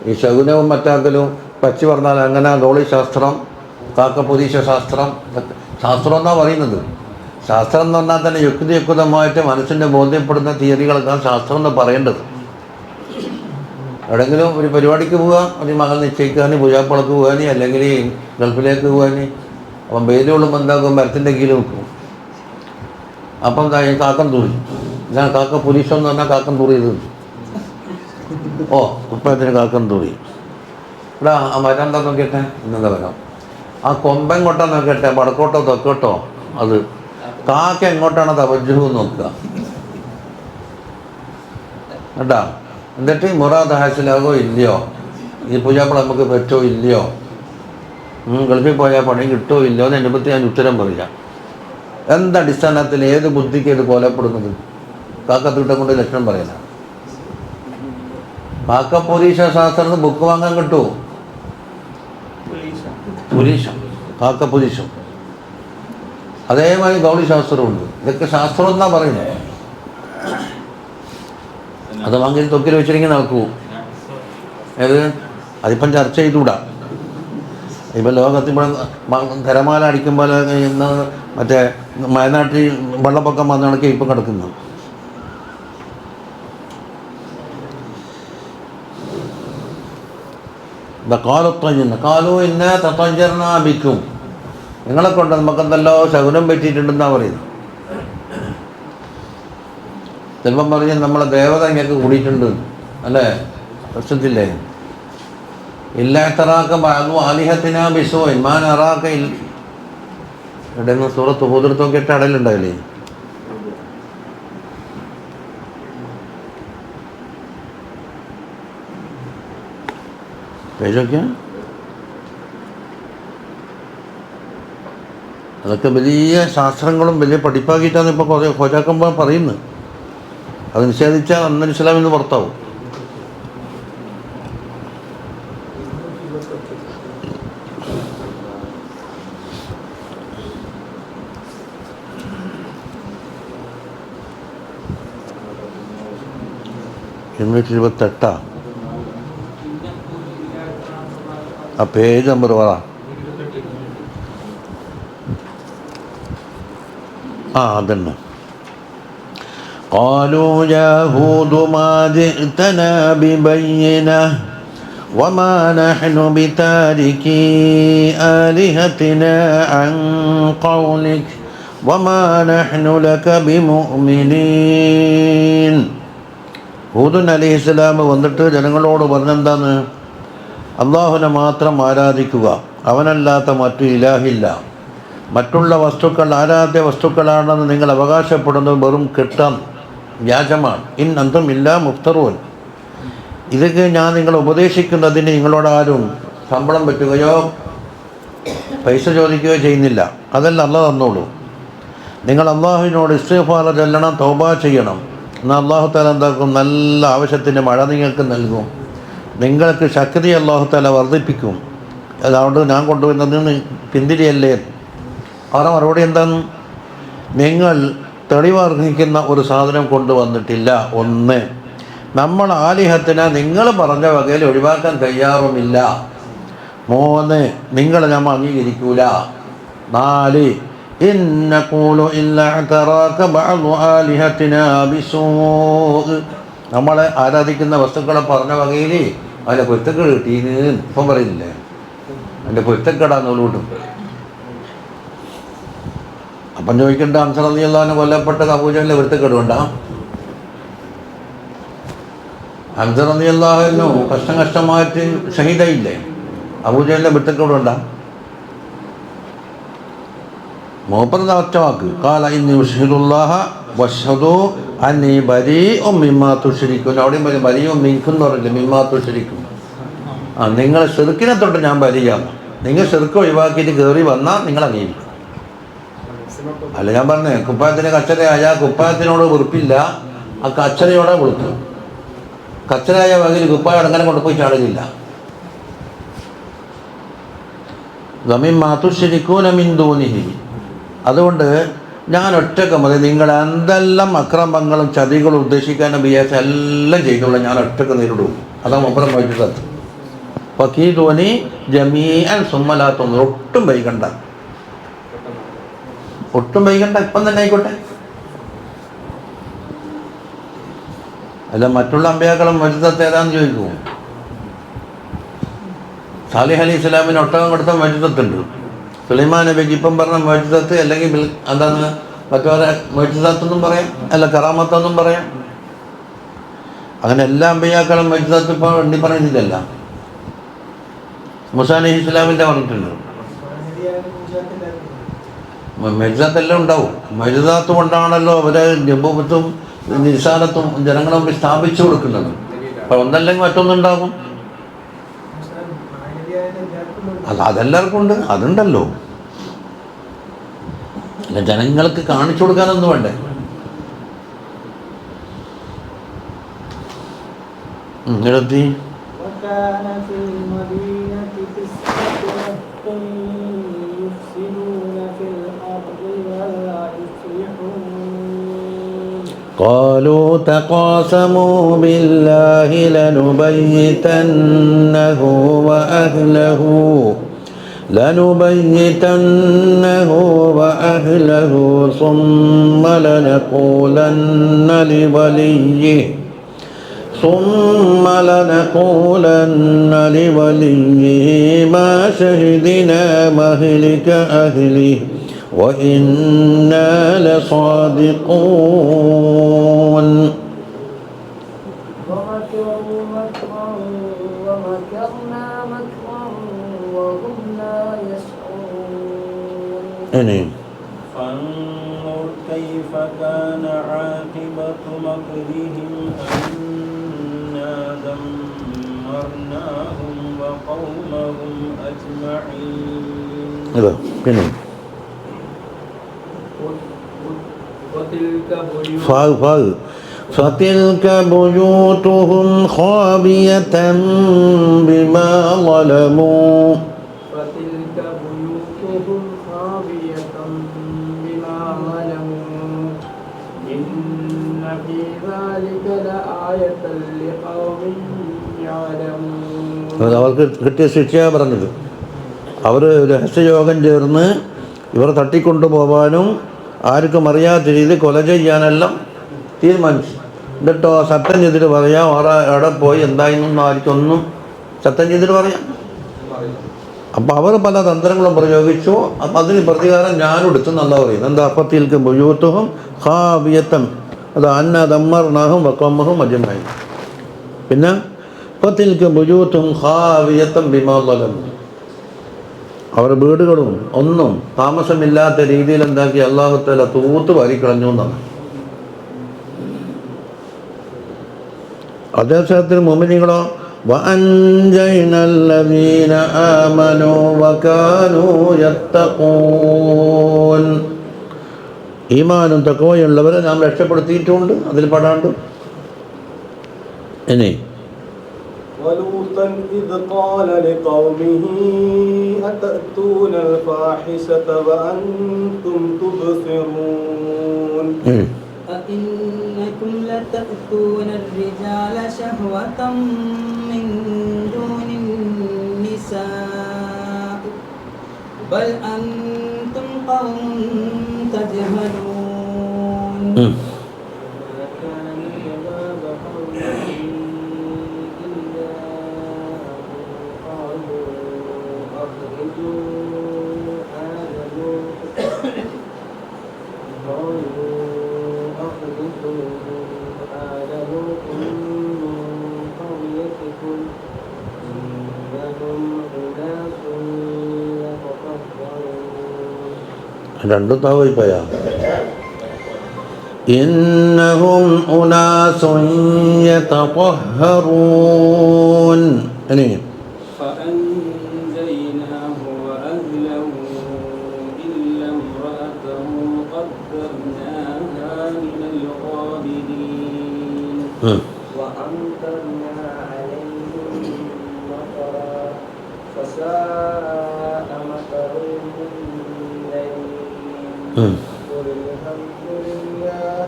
ഈ ശകുനവും മറ്റാക്കലും പച്ചി പറഞ്ഞാൽ അങ്ങനെ ഗോളി ശാസ്ത്രം, കാക്കപ്പൊരീശ ശാസ്ത്രം, ശാസ്ത്രം എന്നാണ് പറയുന്നത്. ശാസ്ത്രം എന്ന് പറഞ്ഞാൽ തന്നെ യുക്തിയുക്തമായിട്ട് മനസ്സിൻ്റെ ബോധ്യപ്പെടുന്ന തിയറികളൊക്കെയാണ് ശാസ്ത്രം എന്ന് പറയേണ്ടത്. എവിടെയെങ്കിലും ഒരു പരിപാടിക്ക് പോവുക, ഒരു മകൾ നിശ്ചയിക്കാൻ, പൂജാപ്പളക്ക് പോകാൻ, അല്ലെങ്കിൽ ഗൾഫിലേക്ക് പോകാൻ, അപ്പം വെയിൽ കൊള്ളുമ്പോൾ എന്താക്കും? മരത്തിൻ്റെ കീഴിൽ നിൽക്കും. അപ്പം എന്താ ഈ കാക്കം തൂറി. ഇതാണ് കാക്ക പൊരീശം എന്ന് പറഞ്ഞാൽ കാക്കം തൂറിയത്. ഓ കുപ്പത്തിന് കാക്കം തൂറി. ഇവിടെ ആ മരം എന്താ നോക്കിയിട്ടെ, ഇന്നെന്താ വരാം, ആ കൊമ്പെങ്ങോട്ടാ നോക്കിയിട്ടെ, വടക്കോട്ടോ തെക്കോട്ടോ, അത് കാക്ക എങ്ങോട്ടാണ് തവജ്ജുഹ് നോക്കുക കേട്ടാ. എന്നിട്ട് മുറാദ് ഹാസിലാകോ ഇല്ലയോ, ഈ പൂജാപ്പള നമുക്ക് പറ്റോ ഇല്ലയോ, ഗൾഫിൽ പോയാൽ പണി കിട്ടുമോ ഇല്ലയോ എന്ന് എന്നെ പറ്റി ഞാൻ ഉത്തരം പറയാം. എന്തടിസ്ഥാനത്തിൽ ഏത് ബുദ്ധിക്ക് ഇത് കൊലപ്പെടുന്നത്? കാക്കത്തീട്ടം കൊണ്ട് ലക്ഷണം പറയാനാണ്. കാക്കപ്പൊരീശ ശാസ്ത്രത്തിന് ബുക്ക് വാങ്ങാൻ കിട്ടുമോ? പുരീശം, കാക്കപ്പൊരീശം. അതേമാതിരി ഗൗളി ശാസ്ത്രമുണ്ട്. ഇതൊക്കെ ശാസ്ത്രം എന്നാ പറയുന്നത്. അത് വാങ്ങി തൊക്കിൽ വെച്ചിരിക്കുന്ന നടക്കൂ. ഏത് അതിപ്പം ചർച്ച ചെയ്തുകൂടാ. ഇപ്പം ലോകത്തിപ്പോൾ തിരമാല അടിക്കുമ്പോൾ ഇന്ന് മറ്റേ വയനാട്ടിൽ വെള്ളപ്പൊക്കം വന്ന കണക്കെ ഇപ്പം കിടക്കുന്നത്. കാലു ഇന്ന തത്തഞ്ചർണാബിക്കും, നിങ്ങളെ കൊണ്ട് നമുക്കെന്തല്ലോ ശകുനം പറ്റിയിട്ടുണ്ടെന്നാണ് പറയുന്നത്. ചിലപ്പം പറഞ്ഞ് നമ്മളെ ദേവത ഇങ്ങക്ക് കൂടിയിട്ടുണ്ട് അല്ലേ? പ്രശ്നത്തില്ലേ? ഇല്ലാത്തറാക്ക ബാഗു ആലിഹത്തിനാ ബിസോ ഇമാൻ അറാക്ക ഇടന്ന് സൂറത്ത് ഹൂദർത്തൊക്കെ ഇട്ട് അടലുണ്ടാവില്ലേ? പേജൊക്കെ അതൊക്കെ വലിയ ശാസ്ത്രങ്ങളും വലിയ പഠിപ്പാക്കിയിട്ടാണ് ഇപ്പോൾ കുറേ ഹോജാക്കുമ്പോൾ പറയുന്നത്. അത് നിഷേധിച്ചാൽ അന്നൽ ഇസ്ലാമിൽ നിന്ന് പുറത്താവും. 228 ആ പേജ് നമ്പർ പറ. അതന്നെ. قالوا يا هود ما جئتنا ببينة وما نحن بتاركي آلهتنا عن قولك وما نحن لك بمؤمنين. ഹൂദ് അലൈഹിസ്സലാം വന്നിട്ട് ജനങ്ങളോട് പറഞ്ഞെന്താന്ന്? അള്ളാഹുവിനെ മാത്രം ആരാധിക്കുക, അവനല്ലാത്ത മറ്റു ഇലാഹില്ല. മറ്റുള്ള വസ്തുക്കൾ ആരാധ്യ വസ്തുക്കളാണെന്ന് നിങ്ങൾ അവകാശപ്പെടുന്നത് വെറും കെട്ടാം, വ്യാജമാണ്. ഇൻ അന്തും ഇല്ലാ മുഫ്തറൂൻ. ഇതൊക്കെ ഞാൻ നിങ്ങൾ ഉപദേശിക്കുന്നതിന് നിങ്ങളോട് ആരും ശമ്പളം പറ്റുകയോ പൈസ ചോദിക്കുകയോ ചെയ്യുന്നില്ല. അതല്ല അള്ളാഹ് തന്നോളൂ. നിങ്ങൾ അള്ളാഹുവിനോട് ഇസ്തിഗ്ഫാർ ചൊല്ലണം, തൗബ ചെയ്യണം. എന്നാൽ അള്ളാഹു തആല എന്താക്കും? നല്ല ആവശ്യത്തിന് മഴ നിങ്ങൾക്ക് നൽകും. നിങ്ങൾക്ക് ശക്തി അള്ളാഹു തആല വർദ്ധിപ്പിക്കും. അതുകൊണ്ട് ഞാൻ കൊണ്ടുവന്നതിന് പിന്തിരിയല്ലേ? അവരുടെ മറുപടി എന്താണ്? നിങ്ങൾ തെളിവർഹിക്കുന്ന ഒരു സാധനം കൊണ്ടുവന്നിട്ടില്ല. ഒന്ന്, നമ്മൾ ആലിഹത്തിനെ നിങ്ങൾ പറഞ്ഞ വകയിൽ ഒഴിവാക്കാൻ തയ്യാറുമില്ല. 3, നിങ്ങളെ നമ്മൾ അംഗീകരിക്കൂല. 4, ഇന്നഖൂലു ഇല്ലാ തറാക ബഅദു ആലിഹത്തിനാ ബിസൂഅ്. നമ്മളെ ആരാധിക്കുന്ന വസ്തുക്കളെ പറഞ്ഞ വകയിൽ അതിൻ്റെ പൊരുത്തക്കേട് കിട്ടീന്ന് ഇപ്പം പറയുന്നില്ലേ? അതിൻ്റെ പൊരുത്തക്കേടാന്ന് കിട്ടും. അപ്പം ചോദിക്കേണ്ട, ഹംസ റളിയല്ലാഹു അൻഹു കൊല്ലപ്പെട്ടത് അബൂജഹലിൻ്റെ പൊരുത്തക്കേട് കൊണ്ടാ? ഹംസ റളിയല്ലാഹു അൻഹു കഷ്ടമായിട്ട് ഷഹീദായില്ലേ? അബൂജഹലിൻ്റെ പൊരുത്തക്കേട് കൊണ്ടാ? മൂപ്പറത് ഒറ്റ വാക്ക്, ഖാല ഇന്നി ഉശ്ഹിദുല്ലാഹ വശ്ഹദു അന്നി ബരീഉം മിമ്മാ തുശ്രികൂൻ. അവിടെയും പറയും ബരീഉം മിൻകും എന്ന് പറഞ്ഞില്ല, മിമ്മാ തുശ്രികൂൻ. നിങ്ങൾ ശിർക്കിനെ തൊട്ട് ഞാൻ ബരിയാണ്. നിങ്ങൾ ശിർക്ക് ഒഴിവാക്കിയിട്ട് കയറി വന്നാൽ നിങ്ങൾ അംഗീകരിക്കും. അല്ല, ഞാൻ പറഞ്ഞേ കുപ്പായത്തിന് കച്ചറയായ കുപ്പായത്തിനോട് വെറുപ്പില്ല, ആ കച്ചറയോടെ വെറുക്കും. കച്ചറയായ വകയിൽ കുപ്പായം അങ്ങനെ കൊണ്ടുപോയി ചാടുകയില്ല. മിമ്മാ തുശ്രികൂന മിൻ ദൂനിഹി. അതുകൊണ്ട് ഞാൻ ഒറ്റക്ക് മതി. നിങ്ങൾ എന്തെല്ലാം അക്രമങ്ങളും ചതികളും ഉദ്ദേശിക്കാനും വിചാരിച്ച എല്ലാം ചെയ്തോളാം, ഞാൻ ഒറ്റക്ക് നേരിടും. അതാണ് മുപ്പറം വൈകിട്ടത്. ഫക്കീദൂനി ജമീഅൻ സുമ്മലാത്തൊന്നും. ഒട്ടും വൈകണ്ട, ഒട്ടും വൈകണ്ട, ഇപ്പം തന്നെ ആയിക്കോട്ടെ. അല്ല, മറ്റുള്ള അമ്പിയാക്കളും മജിദത്ത് ഏതാന്ന് ചോദിക്കും. സാലിഹ് അലൈഹി ഇസ്ലാമിന് ഒട്ടകം കൊടുത്ത മജിദത്തുണ്ട്. സുലൈമാൻ നബിക്ക് ഇപ്പം പറഞ്ഞ മജിദത്ത്, അല്ലെങ്കിൽ എന്താണ് മറ്റവരെ മജിദത്തെന്നും പറയാം, അല്ല കറാമത്തെന്നും പറയാം. അങ്ങനെ എല്ലാ അമ്പിയാക്കളും മജിദത്ത് ഇപ്പോൾ എണ്ണി പറയുന്നില്ലല്ല. മൂസാ അലൈഹി ഇസ്ലാമിൻ്റെ പറഞ്ഞിട്ടുണ്ട്. മജിദത്തെല്ലാം ഉണ്ടാവും. മജിദത്ത് കൊണ്ടാണല്ലോ അവരെ നബുവത്തും നിസാനത്തും ജനങ്ങളും സ്ഥാപിച്ചു കൊടുക്കുന്നത്. അപ്പം ഒന്നല്ലെങ്കിൽ മറ്റൊന്നുണ്ടാകും. അല്ല, അതെല്ലാവർക്കും ഉണ്ട്, അതുണ്ടല്ലോ. അല്ല, ജനങ്ങൾക്ക് കാണിച്ചു കൊടുക്കാനൊന്നും വേണ്ടേ? ഇടത്തി قالوا تقاسموا بالله لنبيتنه وأهله ثم لنقولن لوليه ما شهدنا مهلك أهله وإنا لصادقون. ومكروا مكرا ومكرنا مكرا وهم لا يشعرون. فانظر كيف كان عاقبة مكرهم أنا دمرناهم وقومهم أجمعين. فتلك بيوتهم خاوية بما ظلموا إن في ذلك لآية لقوم يعلمون. അത് അവർക്ക് കിട്ടിയ ശിക്ഷയാണ് പറഞ്ഞത്. അവർ രഹസ്യയോഗം ചേർന്ന് ഇവർ തട്ടിക്കൊണ്ടുപോകാനും ആർക്കും അറിയാത്ത രീതിയിൽ കൊല ചെയ്യാനെല്ലാം തീരുമാനിച്ചു. എന്നിട്ടോ സത്യം ചെയ്തിട്ട് പറയാം, അവിടെ പോയി എന്തായെന്നൊന്നും ആർക്കൊന്നും സത്യം ചെയ്തിട്ട് പറയാം. അപ്പം അവർ പല തന്ത്രങ്ങളും പ്രയോഗിച്ചു. അപ്പം അതിന് പ്രതികാരം ഞാനെടുത്തു എന്നല്ല പറയുന്നത്. എന്താ അപ്പത്തിൽക്ക് ബുയൂത്തുഹും ഖാബിയത്തൻ, അത് അന്ന ദമ്മർനാഹും വഖമ്മഹും അജ്മഈൻ. പിന്നെ അപ്പത്തിൽക്ക് ബുയൂത്തുഹും ഖാബിയത്തൻ ബിമാ ളലമു, അവരുടെ വീടുകളും ഒന്നും താമസമില്ലാത്ത രീതിയിൽ എന്താക്കി അല്ലാഹു തആല തൂത്ത് വാരിക്കളഞ്ഞു എന്നാണ്. അതേസമയത്തിൽ മുഅ്മിനീങ്ങളോ وأنجينا الذين آمنوا وكانوا يتقون, ഈമാനും തഖ്വയുള്ളവരെ നാം രക്ഷപ്പെടുത്തിയിട്ടുണ്ട്. അതിൽ പെടാണ്ട് ഇനി ولوطا إذ قال لقومه أتأتون الفاحشة وأنتم تبصرون أئنكم لتأتون الرجال شهوة من دون النساء بل أنتم قوم تجهلون. രണ്ടും താവയിപ്പോയാ. ഇന്നഹും ഉനാസുൻ യതطهرون. ഇനി فأنجيناه وأهله إلا امرأته قدرناها من الغابرين. وأمطرنا عليهم مطرا فساء مطر المنذرين. قل الحمد لله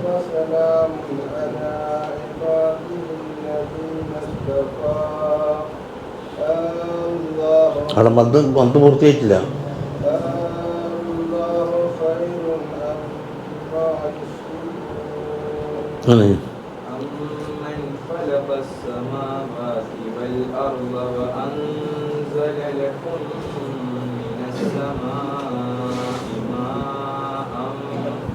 وسلام على عباده الذين اصطفى. അവിടെ മന്ത് പൂർത്തിയായിട്ടില്ല. الله خير أما يشركون. أمن خلق السماوات والأرض وأنزل لكم من السماء ماء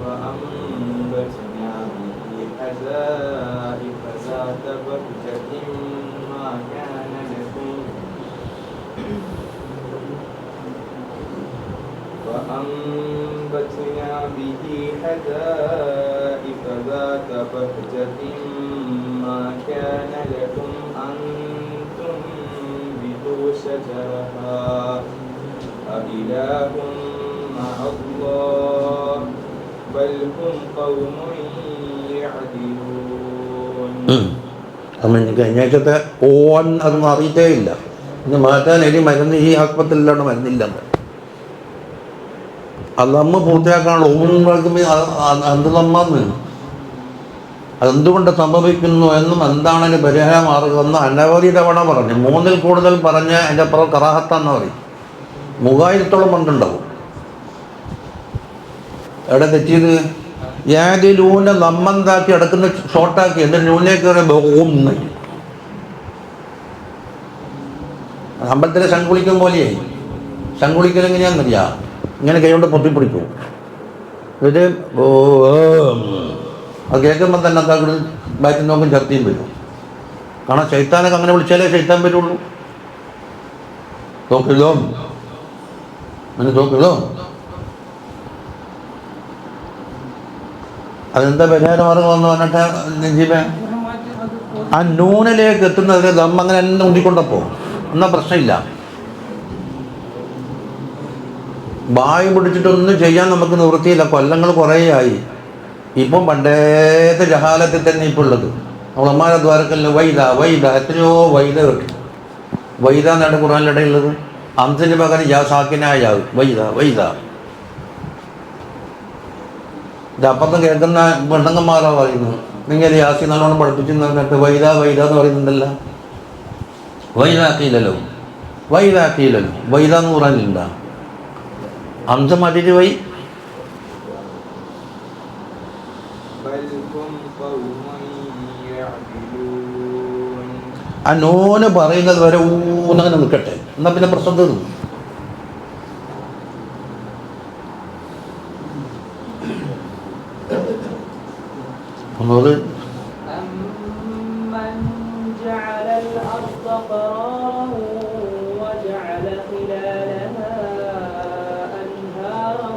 فأنبتنا به حدائق ذات بهجة ما كان لكم وأنبتنا به حدائق ذات بهجة ما كان لكم أن تنبتوا شجرها أإله مع الله بل هم قوم يعدلون. അപ്പം കഴിഞ്ഞാഴ്ചത്തെ ഓൻ അതൊന്നും അറിയിട്ടേ ഇല്ല. ഇന്ന് മാറ്റാൻ ഇനി മരുന്ന് ഈ ആസ്പത്രിയിലാണ് മരുന്നില്ല. അത് നമ്മ പൂർത്തിയാക്കാനുള്ള ഊന്നുകൾക്കും എന്ത് നമ്മന്ന് അതെന്തുകൊണ്ട് സംഭവിക്കുന്നു എന്നും എന്താണ് അതിന് പരിഹാര മാർഗമെന്ന് അനവധി തവണ പറഞ്ഞു. 3-ൽ കൂടുതൽ പറഞ്ഞ് അതിൻ്റെ അപ്പുറം കറാഹത്താന്ന് പറയും. 3000-ഓളം പണ്ടുണ്ടാവും. എവിടെ തെറ്റിയത്? യാതിലൂനെ നമ്മന്താക്കി അടക്കുന്ന ഷോർട്ടാക്കി എന്നിട്ട് നൂലിലേക്ക് ഓം അമ്പലത്തിലെ ശങ്കുളിക്കും പോലെയായി. ശങ്കുളിക്കൽ എങ്ങനെയാണെന്നറിയാം, ഇങ്ങനെ കൈകൊണ്ട് പൊത്തിപ്പിടിക്കും. ഇത് അത് കേൾക്കുമ്പോൾ തന്നെ എന്താ ബാറ്റിൽ നോക്കും ഛർദിയും വരും. കാരണം ശൈത്താനൊക്കെ അങ്ങനെ വിളിച്ചാലേ ശൈത്താൻ വരുള്ളൂ. തോക്കില്ലോ അങ്ങനെ തോക്കില്ലോ. അതെന്താ പരിഹാര മാർഗമെന്ന് പറഞ്ഞിട്ട് നജീബ ആ നൂനിലേക്ക് എത്തുന്നത് ദം അങ്ങനെ തന്നെ ഉണ്ടിക്കൊണ്ടപ്പോൾ എന്നാൽ പ്രശ്നമില്ല. വായു പിടിച്ചിട്ടൊന്നും ചെയ്യാൻ നമുക്ക് നിവൃത്തിയില്ല. കൊല്ലങ്ങൾ കുറേ ആയി. ഇപ്പം പണ്ടേത്തെ ജഹാലത്തിൽ തന്നെ ഇപ്പോൾ ഉള്ളത്. നമ്മളമ്മാരെ ദ്വാരക്കലിന് വൈദ വൈദ എത്രയോ വൈദ കിട്ടും. വൈദ എന്നാണ് ഖുർആനിലിടയുള്ളത്. അംസിന് പകരം യാ സാക്കിനായ വൈദ വൈദ. ഇത് അപ്പുറത്ത് കേൾക്കുന്ന പെണ്ണങ്ങന്മാരാ പറയുന്നത്. നിങ്ങൾ യാസി നല്ലോണം പഠിപ്പിച്ചെന്ന് പറഞ്ഞിട്ട് വൈദ എന്ന് പറയുന്നുണ്ടല്ലോ. വൈദാക്കിയില്ലല്ലോ വൈദ എന്ന് പറയാനില്ല. അംസ മാറ്റിയിട്ട് വൈ. ആ നോന് പറയുന്നത് വരെ ഊന്നങ്ങനെ നിൽക്കട്ടെ, എന്നാൽ പിന്നെ പ്രശ്നം തീർന്നു. ഒന്നത് أمن جعل الأرض قرارا وجعل خلالها أنهارا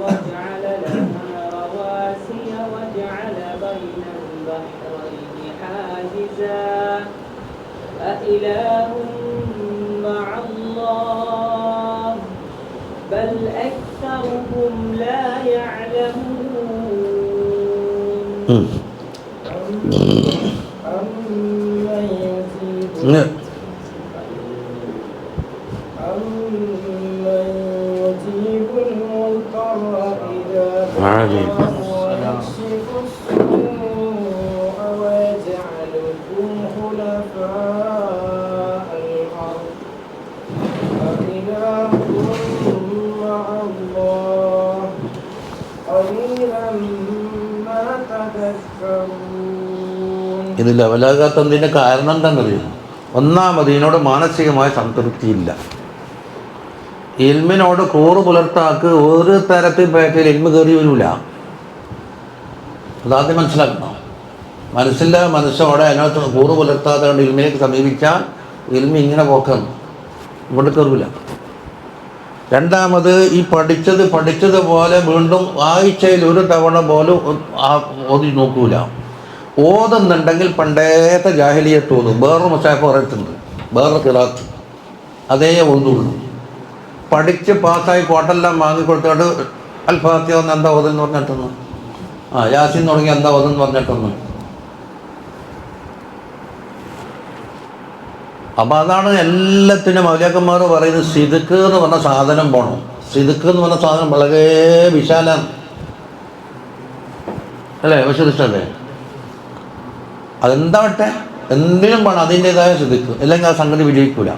وجعل لها رواسي وجعل بين البحرين حاجزا أإله مع الله بل أكثرهم لا يعلمون يجيب المضطر إذا دعاه ويكشف السوء ويجعلكم خلفاء الأرض أإله مع الله قليلا ما تذكرون. ഇത് ലെവലാകാത്തതിൻ്റെ കാരണം എന്താണെന്നറിയാം? ഒന്നാമത് ഇതിനോട് മാനസികമായ സംതൃപ്തിയില്ല. ഇൽമിനോട് കൂറ് പുലർത്താക്ക് ഒരു തരത്തിൽ പേറ്റയിൽ ഇൽമ കയറി വരില്ല. അതാദ്യം മനസ്സിലാക്കണം. മനസ്സോടെ അതിനകത്ത് കൂറ് പുലർത്താതെ കൊണ്ട് ഇൽമിലേക്ക് സമീപിച്ചാൽ ഇൽമ ഇങ്ങനെ പോക്കണം, ഇങ്ങോട്ട് കയറില്ല. രണ്ടാമത് ഈ പഠിച്ചതുപോലെ വീണ്ടും ആഴ്ചയിൽ ഒരു തവണ പോലും ഓതി നോക്കൂല. ഓതുന്നുണ്ടെങ്കിൽ പണ്ടേത്തെ ജാഹിലിയത്ത് ഓതും. വേറൊരു മുസാഫ് പറയത്തുണ്ട്, വേറൊരു ഖിറാത്ത്, അതേ ഓതുള്ളൂ. പഠിച്ച് പാസ്സായി കോട്ടെല്ലാം വാങ്ങിക്കൊടുത്തോട്ട് അൽ ഫാത്തിഹ ഒന്ന് എന്താ ഓതെന്ന് പറഞ്ഞിട്ടൊന്ന്, യാസീൻ തുടങ്ങി എന്താ ഓതെന്ന് പറഞ്ഞിട്ടൊന്ന്. അപ്പം അതാണ് എല്ലാത്തിനും മൗലിയാക്കന്മാർ പറയുന്നത്. സിദ്ക്ക് എന്ന് പറഞ്ഞ സാധനം പോകണം. സിദ്ക്ക് എന്ന് പറഞ്ഞ സാധനം വളരെ വിശാലമാണ് അല്ലേ, വിശ്വസിച്ചല്ലേ? അതെന്താവട്ടെ, എന്തിനും വേണം അതിൻ്റെതായ സിദ്ക്ക്, അല്ലെങ്കിൽ ആ സംഗതി വിജയിക്കൂല.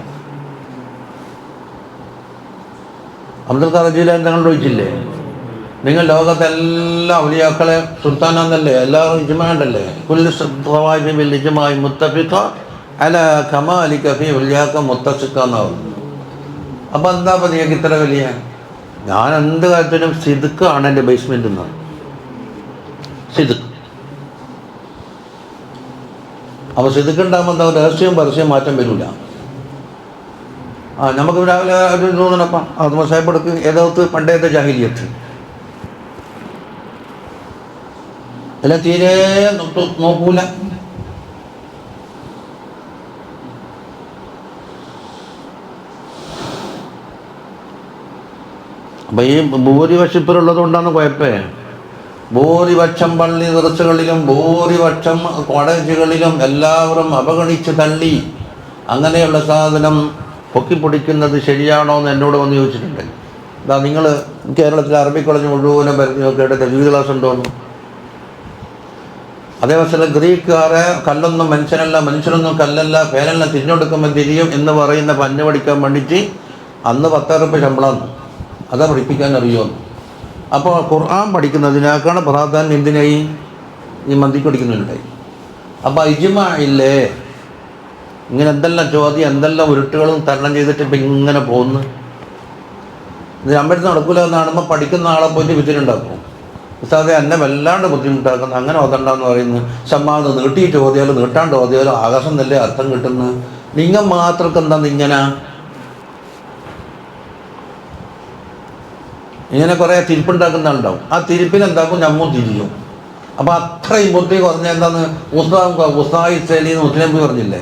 അബ്ദുൽ ഖാദർ ജീലാനി തങ്ങൾ ചോദിച്ചില്ലേ, നിങ്ങൾ ലോകത്തെ എല്ലാ ഔലിയാക്കളെ സുൽത്താനാന്നല്ലേ, എല്ലാവരും ഇജ്മാണ്ടല്ലേ, കുല്ലു ബിൽ ഇജ്മായി മുത്തഫിഖ അലാ കമാലിക ഫീ ഉലിയാക മുത്തസിഖ എന്നാവും. അപ്പം എന്താ അപ്പം നിങ്ങൾക്ക് ഇത്ര വലിയ? ഞാൻ എന്ത് കാര്യത്തിനും സിദ്ക്കാണ് എൻ്റെ ബേസ്മെൻ്റ് എന്നാണ്. സിദ്ക്ക്. അപ്പോൾ സിദ്ക്ക് ഉണ്ടാകുമ്പോൾ എന്താ രഹസ്യവും പരസ്യവും മാറ്റം വരില്ല. നമുക്ക് രാവിലെ ഒരു തോന്നണപ്പം അത് മസായപ്പെടുക്ക് ഏതകത്ത് പണ്ടേത്തെ ജാഹിലിയത്ത് എല്ലാം തീരെ നോക്കൂല. അപ്പം ഈ ഭൂരിപക്ഷിപ്പിലുള്ളത് കൊണ്ടാണ് കുഴപ്പേ. ഭൂരിപക്ഷം പള്ളി ദർസുകളിലും ഭൂരിപക്ഷം കോളേജുകളിലും എല്ലാവരും അവഗണിച്ച് തള്ളി അങ്ങനെയുള്ള സാധനം പൊക്കിപ്പൊടിക്കുന്നത് ശരിയാണോ എന്ന് എന്നോട് വന്ന് ചോദിച്ചിട്ടുണ്ട്. ഇതാ നിങ്ങൾ കേരളത്തിലെ അറബി കോളേജ് മുഴുവനും പരത്തി നോക്കിയിട്ട് തജ്വീദ് ക്ലാസ് ഉണ്ടോന്ന്. അതേപോലെ ഗ്രീക്കുകാരെ കല്ലൊന്നും മനുഷ്യനല്ല, മനുഷ്യനൊന്നും കല്ലല്ല, പേരല്ല, തിരിഞ്ഞെടുക്കുമ്പോൾ തിരിയും എന്ന് പറയുന്ന പഞ്ഞ് പഠിക്കാൻ വേണ്ടിയിട്ട് അന്ന് 10 ഉറുപ്പിക ശമ്പളം, അതാ പഠിപ്പിക്കാൻ അറിയുമെന്ന്. അപ്പോൾ ഖുർആൻ പഠിക്കുന്നതിനേക്കാണ് പ്രാധാന്യം എന്തിനായി ഈ മന്തിക്ക് പഠിക്കുന്നുണ്ടായി. അപ്പോൾ ഇജ്മാഇല്ലേ ഇങ്ങനെ എന്തെല്ലാം ചോദ്യം, എന്തെല്ലാം ഉരുട്ടുകളും തരണം ചെയ്തിട്ട് ഇപ്പം ഇങ്ങനെ പോകുന്നു. ഇത് അമ്പലത്തിൽ നടക്കില്ല എന്ന് കാണുമ്പോൾ പഠിക്കുന്ന ആളെ പോയിട്ട് വിത്തിനുണ്ടാക്കും. ഉസ്താദെ എന്നെ വല്ലാണ്ട് ബുദ്ധിമുട്ടാക്കുന്നു, അങ്ങനെ ഓതണ്ടെന്ന് പറയുന്നു. സമ്മാനം നീട്ടിയിട്ട് ഓതിയാലും നീട്ടാണ്ട് ഓതിയാലും ആകാശം നല്ല അർത്ഥം കിട്ടുന്നു. നിങ്ങൾ മാത്രമൊക്കെ എന്താ ഇങ്ങനെ കുറേ തിരിപ്പുണ്ടാക്കുന്ന ആളുണ്ടാവും. ആ തിരിപ്പിനെന്താക്കും നമ്മും തിരിയും. അപ്പോൾ അത്രയും ബുദ്ധി കുറഞ്ഞ എന്താന്ന് ഉസ്താദ് സലീന്ന് മുസ്ലിം പറഞ്ഞില്ലേ,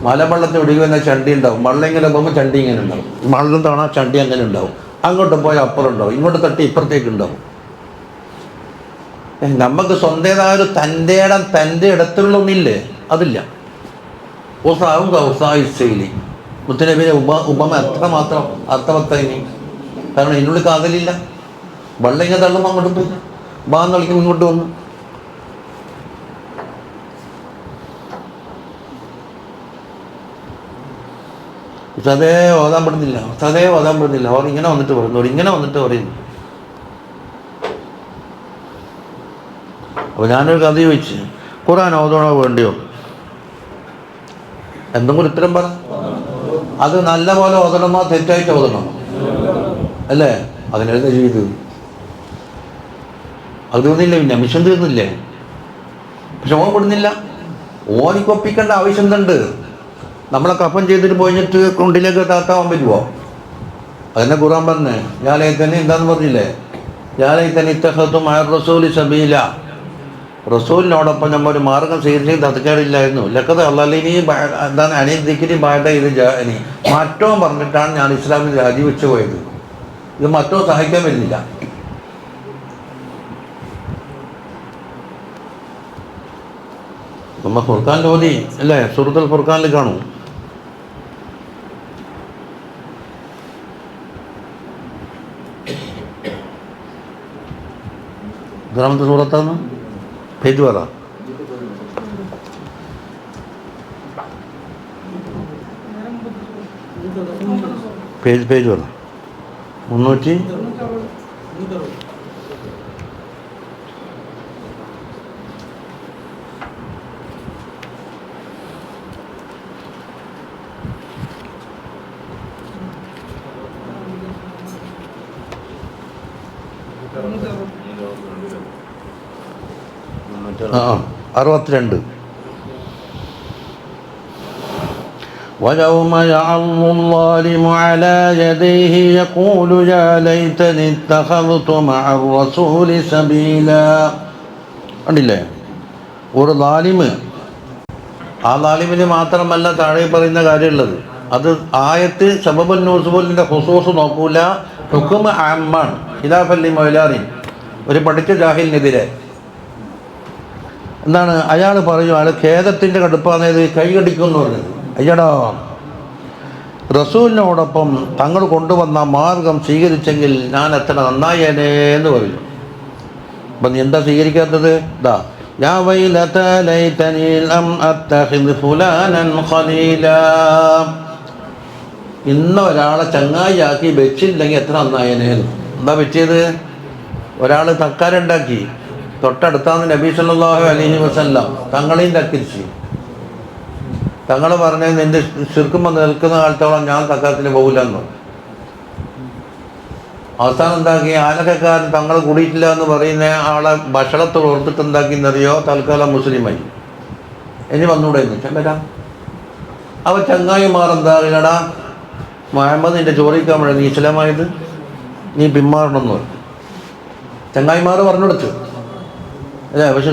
മലവെള്ളത്തിൽ ഒടുങ്ങി വന്ന ചണ്ടി ഉണ്ടാവും. വെള്ളം ഇങ്ങനെ പോകുമ്പോൾ ചണ്ടി ഇങ്ങനെ ഉണ്ടാവും. വെള്ളം തവണ ചണ്ടി അങ്ങനെ ഉണ്ടാവും. അങ്ങോട്ട് പോയാൽ അപ്പുറം ഉണ്ടാവും, ഇങ്ങോട്ട് തട്ടി ഇപ്പുറത്തേക്ക് ഉണ്ടാവും. നമുക്ക് സ്വന്തേതായ ഒരു തൻ്റെ ഇടത്തുള്ള ഒന്നില്ലേ, അതില്ല. ഉസ്താവും ഉസ്താദ് ശൈലി മുത്തനബിയുടെ ഉപമ എത്രമാത്രം അർത്ഥവത്തായി. കാരണം ഇതിനുള്ളിൽ കാതലില്ല. വെള്ളം ഇങ്ങനെ തള്ളുമ്പോൾ അങ്ങോട്ട് പോയി ബാന്ന് കളിക്കും ഇങ്ങോട്ട് വന്നു. ഉസ്താദേ ഓതാൻ പറ്റുന്നില്ല, ഉസ്താദേ ഓതാൻ പറ്റുന്നില്ല. അവർ ഇങ്ങനെ വന്നിട്ട് പറയുന്നു, ഇങ്ങനെ വന്നിട്ട് പറയുന്നു. അപ്പോൾ ഞാനൊരു കഥ ചോദിച്ചു, ഖുർആൻ ഓതണോ വേണ്ടിയോ? എന്തെങ്കിലും ഉത്തരം പറ. അത് നല്ല പോലെ ഓതണമോ തെറ്റായിട്ട് ഓതണമോ? അല്ലേ? അതിനെന്താ ചെയ്തു? അത് തോന്നില്ല, പിന്നെ മിഷൻ തീർന്നില്ലേ? പക്ഷെ ഓൻ പെടുന്നില്ല. ഓനിക്ക് ഒപ്പിക്കേണ്ട ആവശ്യം എന്തുണ്ട്? നമ്മളെ കഫൻ ചെയ്തിട്ട് പോയിട്ട് കുണ്ടിലേക്ക് താത്താവാൻ പറ്റുമോ? അതിനെ ഖുർആൻ പറഞ്ഞേ, ഞാനേ തന്നെ എന്താന്ന് പറഞ്ഞില്ലേ, ഞാനേ തന്നെ ഇത്തഹത്തും റസൂലി സബീല, റസൂലിനോടൊപ്പം നമ്മൾ ഒരു മാർഗം സ്വീകരിച്ച് തത്തക്കേടില്ലായിരുന്നു. ലക്കത് അള്ളാലിനി എന്താണ് അനിയത്തിക്കിനി ബാധ ഇത് ജാനി, മറ്റോ പറഞ്ഞിട്ടാണ് ഞാൻ ഇസ്ലാമിൽ രാജിവെച്ച് പോയത്. ഇത് മറ്റോ സഹായിക്കാൻ വരുന്നില്ല. നമ്മൾ ഫുർഖാനിൽ ഓതി അല്ലേ? സൂറത്തുൽ ഫുർഖാനിൽ കാണും. എത്രാമത്തെ സൂറത്താണ്? പേജ് പറ. പേജ് പറ. 300 62. ويوم يعض الظالم على يديه يقول يا ليتني اتخذت مع الرسول سبيلا. കണ്ടില്ലേ? ഒരു ലാലിമ്, ആ ലാലിമിന് മാത്രമല്ല താഴെ പറയുന്ന കാര്യമുള്ളത്. അത് ആയത്ത് സബബുൻ നുസൂലിൻ്റെ ഖുസൂസ് നോക്കൂല, ഹുക്മ ആമ്മാണ്. ഖിലാഫല്ലി മൗലാനി, ഒരു പഠിച്ച ജാഹിലിനെതിരെ. എന്താണ് അയാൾ പറയും, അയാൾ ഖേദത്തിൻ്റെ കടുപ്പാന്നത് കൈകടിക്കും എന്ന് പറഞ്ഞത്. അയ്യടാ, റസൂലിനോടൊപ്പം തങ്ങൾ കൊണ്ടുവന്ന മാർഗം സ്വീകരിച്ചെങ്കിൽ ഞാൻ എത്ര നന്നായേനെ എന്ന് പറയും. അപ്പം നീ എന്താ സ്വീകരിക്കാത്തത്? ദാ യാ വൈലതാ ലൈതനി ലം അത്തഖിദ് ഫുലാനൻ ഖലീലാ. ഇന്ന് ഒരാളെ ചങ്ങായിയാക്കി വെച്ചില്ലെങ്കിൽ എത്ര നന്നായേനെ. എന്താ വെച്ചത്? ഒരാൾ തക്കാരുണ്ടാക്കി, തൊട്ടടുത്താന്ന് നബി സല്ലല്ലാഹു അലൈഹി വസല്ലം തങ്ങളെയും തക്കിരിച്ചു. തങ്ങൾ പറഞ്ഞത് നിന്റെ ശിർക്കും നിൽക്കുന്ന കാലത്തോളം ഞാൻ തക്കാത്തിന് പോകില്ല എന്ന്. അവസാനം എന്താക്കി? ആലക്കക്കാരൻ തങ്ങൾ കൂടിയിട്ടില്ല എന്ന് പറയുന്ന ആളെ ഭക്ഷണത്തെ ഓർത്തിട്ട് എന്താക്കിയെന്നറിയോ? തൽക്കാലം മുസ്ലിമായി. ഇനി വന്നൂടെ എന്ന് വരാം. അവ ചങ്ങായിമാർ എന്താ, മുഹമ്മദ് നിന്റെ ചോറിക്കാൻ വേണ്ടി നീ ഇസ്ലാമായത്, നീ പിന്മാറണമെന്ന് പറഞ്ഞു. ചങ്ങായിമാർ പറഞ്ഞു കൊടുത്തു അല്ലേ? പക്ഷേ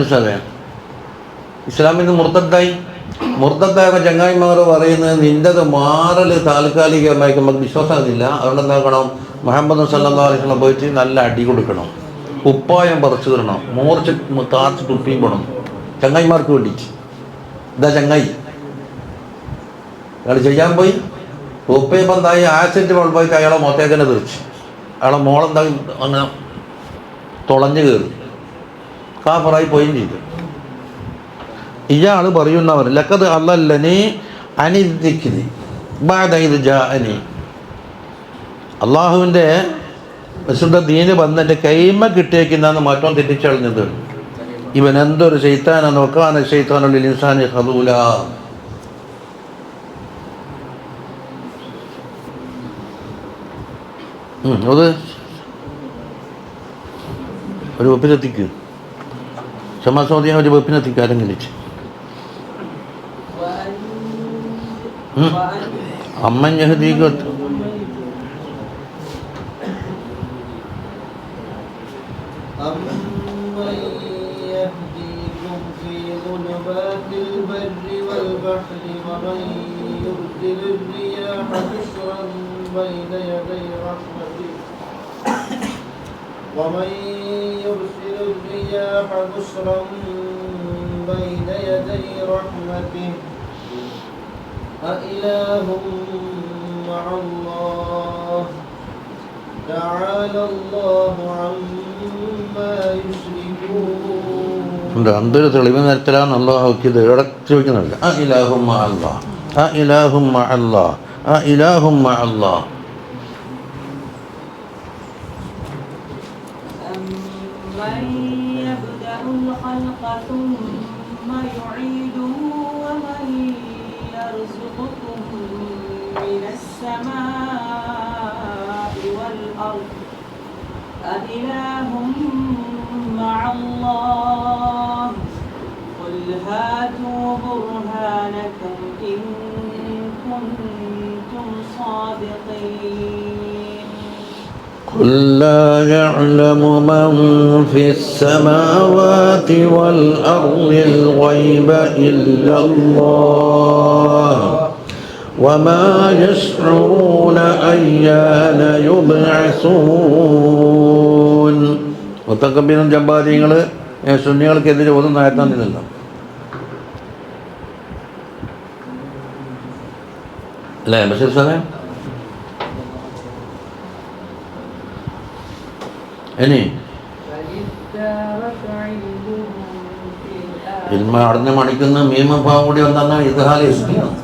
ഇസ്ലാമിൽ നിന്ന് മുർത്തദ്ദായ ചങ്ങായിമാർ പറയുന്നത് നിൻ്റെത് മാറൽ താൽക്കാലികമായി നമുക്ക് വിശ്വാസമില്ല. അതുകൊണ്ട് എന്താക്കണം? മുഹമ്മദ് സല്ലല്ലാഹു അലൈഹി വസല്ലം പോയിട്ട് നല്ല അടി കൊടുക്കണം, കുപ്പായം പറിച്ചു തരണം, മൂർച്ച താർച്ച് തുപ്പിയും പോകണം ചങ്ങായിമാർക്ക് വേണ്ടിയിട്ട്. ഇതാ ചങ്ങായി അയാൾ ചെയ്യാൻ പോയി. ഉപ്പയും എന്തായി? ആക്സിഡൻറ്റ് കുഴപ്പമായിട്ട് അയാളെ മൊത്തേക്കന്നെ തീർച്ചു. അയാളെ മോളെന്തായി അങ്ങനെ തുളഞ്ഞു കയറി കാഫറായി പോയും ചെയ്തു. ഇയാൾ പറയുന്നവർ ലഖദ് അല്ലനി അനിദ്ദിക്രി ബഅദ ഇദ് ജാഅനി, അള്ളാഹുവിൻ്റെ വിശുദ്ധ ദീന് വന്നെൻ്റെ കൈമ കിട്ടിയേക്കുന്നതെന്ന് മാറ്റം തെറ്റിച്ചളഞ്ഞത്. ഇവൻ എന്തൊരു ശൈത്താനാ, നോക്കാന ശൈത്താനുള്ളിൽ ഇൻസാനി ഖദൂല. അത് ഒരു വെപ്പിനെത്തിക്ക്, ക്ഷമാസോദിയ ഒരു വെപ്പിനെത്തിക്ക് ആരെങ്കിലും. അമ്മൻ യഹ്ദീകത്ത് ومن يرسل الرياح بشرا بين يدي رحمته أإله مع الله تعالى الله عما عما يشركون എന്തൊരു തെളിവ് നേരത്തിലാണ് അള്ളാഹുക്ക് ഇത് ഇവിടെ ചോദിക്കുന്നില്ല ആ ഇലാഹും അല്ലാ ആ ഇലാഹും അല്ലാ ആ ഇലാഹും അല്ലാ أمن يبدأ الخلق ثم يعيده ومن يرزقكم من السماء والأرض أإله مع الله قل هاتوا برهانكم إن كنتم صادقين قل لا يعلم من في السماوات والأرض الغيب إلا الله وما يشعرون أيان يبعثون മുത്തക്കബീനും ജബ്ബാരികൾ സുന്നികൾക്കെതിരെ ഒന്നും ആയത്താന്നില്ലല്ലോ അല്ലേ ബഷീർ സാറേ ഇനി ഇൽമ അടഞ്ഞു മണിക്കുന്ന മീമ ഭാവം കൂടി വന്നാണ് ഇദ്ഹാൽ ഇസ്മിയാണ്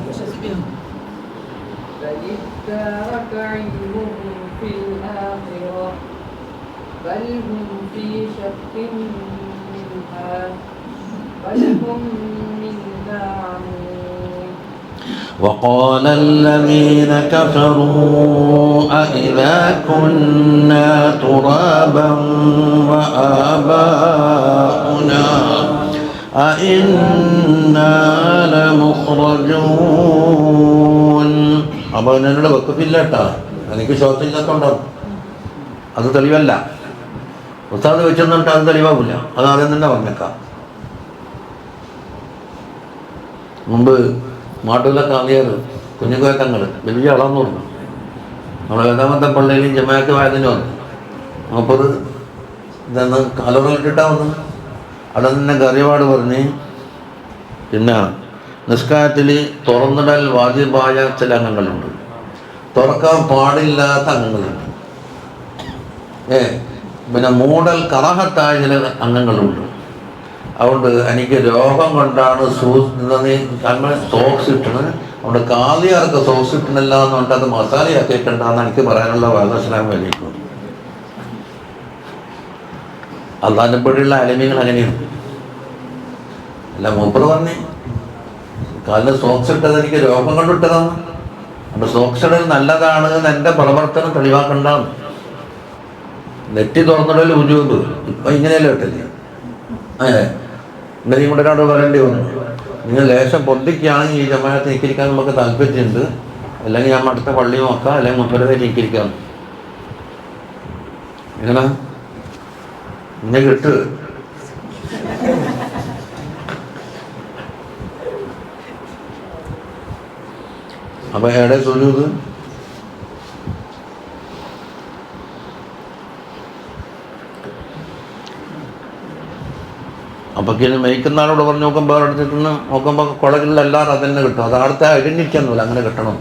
بل هم في شك منها بل هم منها عمون وقال الذين كفروا أإذا كنا ترابا وآباؤنا أإنا لمخرجون അപ്പോൾ എന്നോട് വെക്കത്തില്ല കേട്ടോ എനിക്ക് ശ്വാസമില്ലാത്തതുകൊണ്ടാണ് അത് തെളിവല്ല ഉസ്താദ് വെച്ചെന്നിട്ട് അത് തെളിവാകില്ല അത് ആദ്യം തന്നെ പറഞ്ഞേക്കാം മുമ്പ് മാട്ടൂല കാളിയാർ കുഞ്ഞുകോയത്തങ്ങൾ വലിയ അളന്ന് പറഞ്ഞു നമ്മുടെ വേദാമത്തെ പള്ളിയിലും ജമാഅത്ത് വായതിന് വന്നു അപ്പോൾ ഇതെന്ന് കലറിലിട്ടിട്ടാ വന്നു അവിടെ തന്നെ കറിവാട് പറഞ്ഞ് പിന്നെ നിസ്കാരത്തിൽ തുറന്നിടൽ വാജിബായ ചില അംഗങ്ങളുണ്ട് തുറക്കാൻ പാടില്ലാത്ത അംഗങ്ങളുണ്ട് പിന്നെ മൂടൽ കറാഹത്തായ ചില അംഗങ്ങളുണ്ട് അതുകൊണ്ട് എനിക്ക് രോഗം കൊണ്ടാണ് സോക്സ് ഇട്ടത് അതുകൊണ്ട് കാലിയാർക്ക് സോക്സ് ഇട്ടണില്ല എന്ന് പറഞ്ഞിട്ട് അത് മസാലയാക്കിയിട്ടുണ്ടെന്ന് എനിക്ക് പറയാനുള്ള വാദസ്ലാം വലിക്കും അള്ളാൻ്റെ പേടിയുള്ള അലമീങ്ങൾ അങ്ങനെയാണ് അല്ല മൂപ്പർ പറഞ്ഞേ കാലിന് സോക്സ് ഇട്ടത് എനിക്ക് രോഗം കൊണ്ടിട്ടതാണ് അതുകൊണ്ട് സോക്സ് ഇടൽ നല്ലതാണ് എന്ന് എൻ്റെ പ്രവർത്തനം തെളിവാക്കണ്ടാണ് നെറ്റി തുറന്നിടൽ ഉജൂബ് ഇപ്പം ഇങ്ങനെയല്ലേ ഇട്ടില്ലേ ഇന്നലെ ഇവിടെ ഒരാൾ പറയേണ്ടി വന്നു നിങ്ങൾ ലേശം പൊന്തിക്കുകയാണെങ്കിൽ ഈ ജമാഅത്ത് നീക്കിരിക്കാൻ നമുക്ക് താല്പര്യമുണ്ട് അല്ലെങ്കിൽ ഞാൻ അടുത്ത പള്ളി നോക്കാം അല്ലെങ്കിൽ മുപ്പരവരെ നീക്കിരിക്കാം എങ്ങനെ ഇന്നെ കിട്ട് അപ്പം എവിടെ സുജൂദ് അപ്പോൾ ഇങ്ങനെ മേയ്ക്കുന്ന ആളോട് പറഞ്ഞ് നോക്കുമ്പോൾ അടുത്തിട്ട് നോക്കുമ്പോൾ കുളകളിലെല്ലാവരും അതന്നെ കിട്ടും അത് അവിടുത്തെ ഐഡൻറ്റിറ്റി ഒന്നുമില്ല അങ്ങനെ കിട്ടണം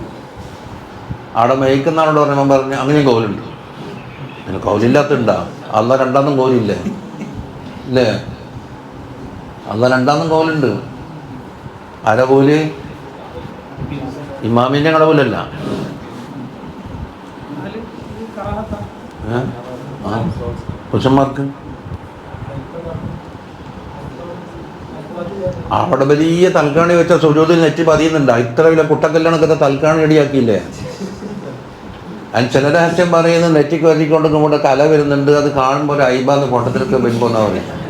അവിടെ മേയ്ക്കുന്ന ആളോട് പറയുമ്പോൾ പറഞ്ഞ് അങ്ങനെയും കോലുണ്ട് അങ്ങനെ കൗലില്ലാത്തുണ്ടാ അല്ല രണ്ടാമതും കോലില്ലേ ഇല്ലേ അല്ല രണ്ടാമതും കോലുണ്ട് ആരാ കോല് ഇമാമിൻ്റെ കടവിലല്ല പുരുഷന്മാർക്ക് അവിടെ വലിയ തൽക്കാണി വെച്ച സുജൂദിൽ നെറ്റി പതിയുന്നുണ്ട് ഇത്ര വലിയ കുട്ടക്കല്യാണൊക്കെ തൽക്കാണി റെഡിയാക്കിയില്ലേ അതിന് ചില രഹസ്യം പറയുന്നത് നെറ്റിക്ക് വരിക്കൊണ്ട് കൂടെ കല വരുന്നുണ്ട് അത് കാണുമ്പോൾ ഒരു അയ്പാന്ന് പൊട്ടത്തിലൊക്കെ വരുമ്പോൾ എന്നാ പറയുക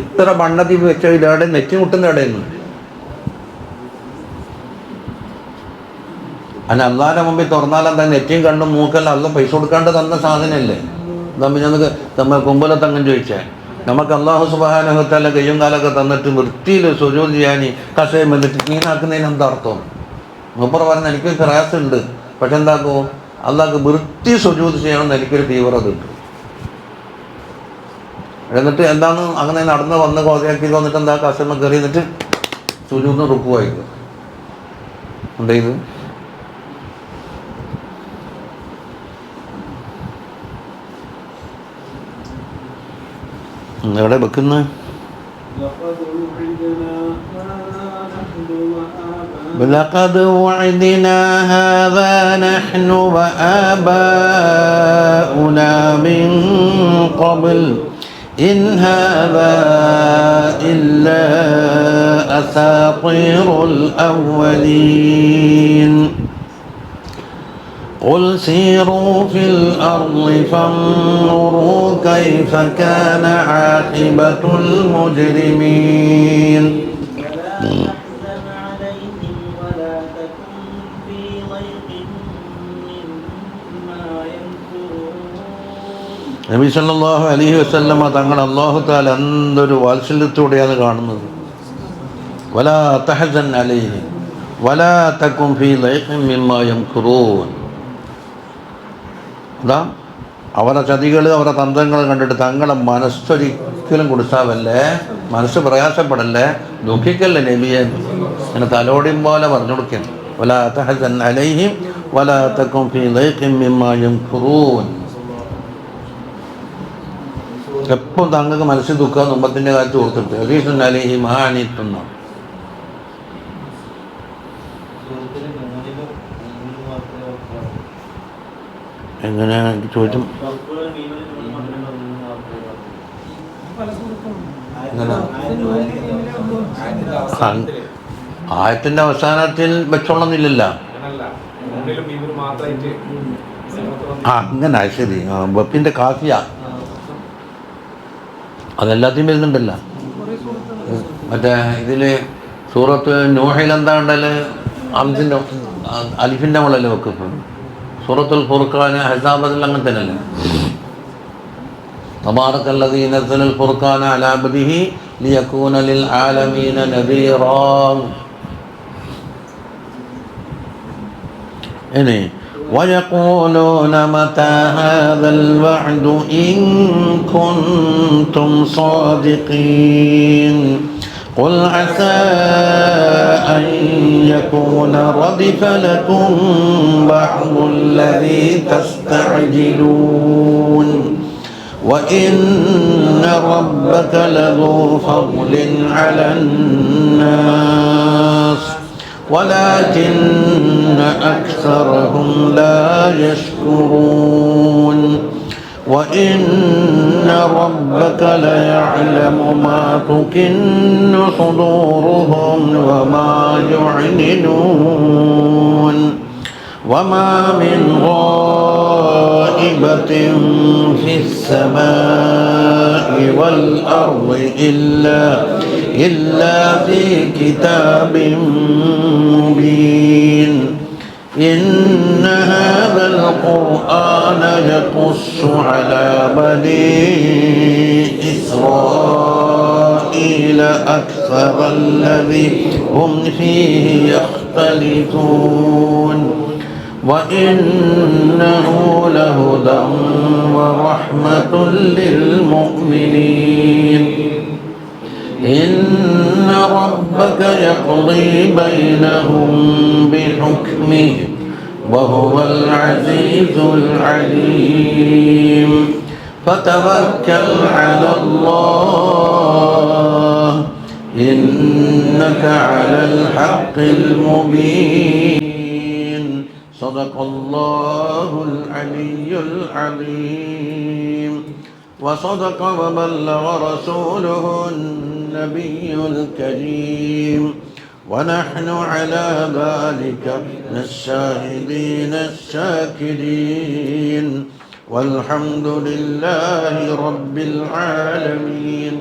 ഇത്ര മണ്ണത്തിൽ വെച്ച ഇതവിടെ നെറ്റി മുട്ടുന്ന ഇടയുന്നു അതിന് അള്ളാൻ്റെ മുമ്പിൽ തുറന്നാൽ എന്താ നെറ്റിയും കണ്ണും മൂക്കെല്ലാം അല്ല പൈസ കൊടുക്കാണ്ട് തന്ന സാധനമല്ലേ നമ്മൾ ഞങ്ങൾക്ക് നമ്മൾ കുമ്പലത്തങ്ങൻ ചോദിച്ചേ നമുക്ക് അള്ളാഹു സുബ്ഹാനഹു വ തആല കയ്യും കാലൊക്കെ തന്നിട്ട് വൃത്തിയിൽ സുജൂദ് ചെയ്യാൻ കഷയം വന്നിട്ട് ക്ലീനാക്കുന്നതിന് എന്താ അർത്ഥം മൂപ്പർ പറഞ്ഞ എനിക്ക് പ്രയാസമുണ്ട് പക്ഷെ എന്താക്കൂ അള്ളാഹ്ക്ക് വൃത്തി സുജൂദ് ചെയ്യണമെന്ന് എനിക്കൊരു തീവ്രത ഉണ്ട് എന്നിട്ട് എന്താണ് അങ്ങനെ നടന്ന് വന്ന് കോതയാക്കി വന്നിട്ട് എന്താ കഷമ കയറി എന്നിട്ട് സുജൂദിന് റുക്കുവായിരിക്കും ഉണ്ട് ഇത് എവിടെ വെക്കുന്നത്? لقد وعدنا هذا نحن لقد وعدنا هذا نحن وآباؤنا وآباؤنا من قبل إن هذا إلا أساطير الأولين قل سيروا في الأرض فانظروا كيف كان عاقبة المجرمين ولا تحزن عليهم ولا تكن في ضيق مما يمكرون നബി സല്ലല്ലാഹു അലൈഹി വസല്ലമ തങ്ങൾ അല്ലാഹു തആല എന്തൊരു വാത്സല്യത്തോടെയാണ് കാണുന്നത്. വലാ തഹസൻ അലൈഹിം വലാ തകുൻ ഫീ ലൈഖിൻ മിമ്മാ യംകുറൂൻ. അതാ അവരുടെ ചതികൾ, അവരുടെ തന്ത്രങ്ങൾ കണ്ടിട്ട് തങ്ങളെ മനസ്സൊരിക്കലും കൊടുത്താവല്ലേ, മനസ്സ് പ്രയാസപ്പെടല്ലേ, ദുഃഖിക്കല്ലേ നബിയെ, അങ്ങനെ തലോടിയും പോലെ പറഞ്ഞു കൊടുക്കാൻ. വലാ തഹസൻ അലൈഹിം വലാ തകുൻ ഫീ ലൈഖിൻ മിമ്മാ യംകുറൂൻ. എപ്പം താങ്കൾക്ക് മനസ്സിൽ ദുഃഖം മുമ്പത്തിൻ്റെ കാലത്ത് ഓർത്തിട്ട് അലീസുൻ അലൈഹിം ആനിത്തുന്ന എങ്ങനെ ചോദിച്ചും ആയത്തിൻ്റെ അവസാനത്തിൽ വെച്ചോളന്നില്ലല്ലോ. അങ്ങനെ ശരി, വെപ്പിൻ്റെ കാഫിയ അതെല്ലാத்தைയും വരുന്നുണ്ടല്ലോ. മറ്റേ ഇതിൽ സൂറത്ത് നൂഹിൽ എന്താ ഉണ്ടല്ലേ, അംസിൻ്റെ അലിഫിൻ്റെ മുകളിലല്ലേ വെക്കും. സൂറത്തുൽ ഫുർഖാൻ ഹസാബത്തിൽ അങ്ങനെ തന്നെയല്ലേ. തബാറക്കല്ലദീ നസ്സലൽ ഫുർഖാന അലാ അബ്ദിഹി ലിയകൂന ലിൽ ആലമീന നദീറാ. ഇനി ويقولون متى هذا الوعد إن كنتم صادقين قل عسى أن يكون ردف لكم بعض الذي تستعجلون وإن ربك لذو فضل على الناس ولكن أكثرهم لا يشكرون وإن ربك ليعلم ما تكن صدورهم وما يعلنون وما من غائبة في السماء والأرض إلا في كتاب مبين إن هذا القرآن يقص على بني إسرائيل أكثر الذي هم فيه يختلفون وإنه لهدى ورحمة للمؤمنين إن ربك يقضي بينهم بحكمه وهو العزيز العليم فتوكل على الله إنك على الحق المبين صدق الله العلي العظيم وصدق وبلغ رسوله النبي الكريم ونحن على ذلك من الشاهدين الشاكرين والحمد لله رب العالمين.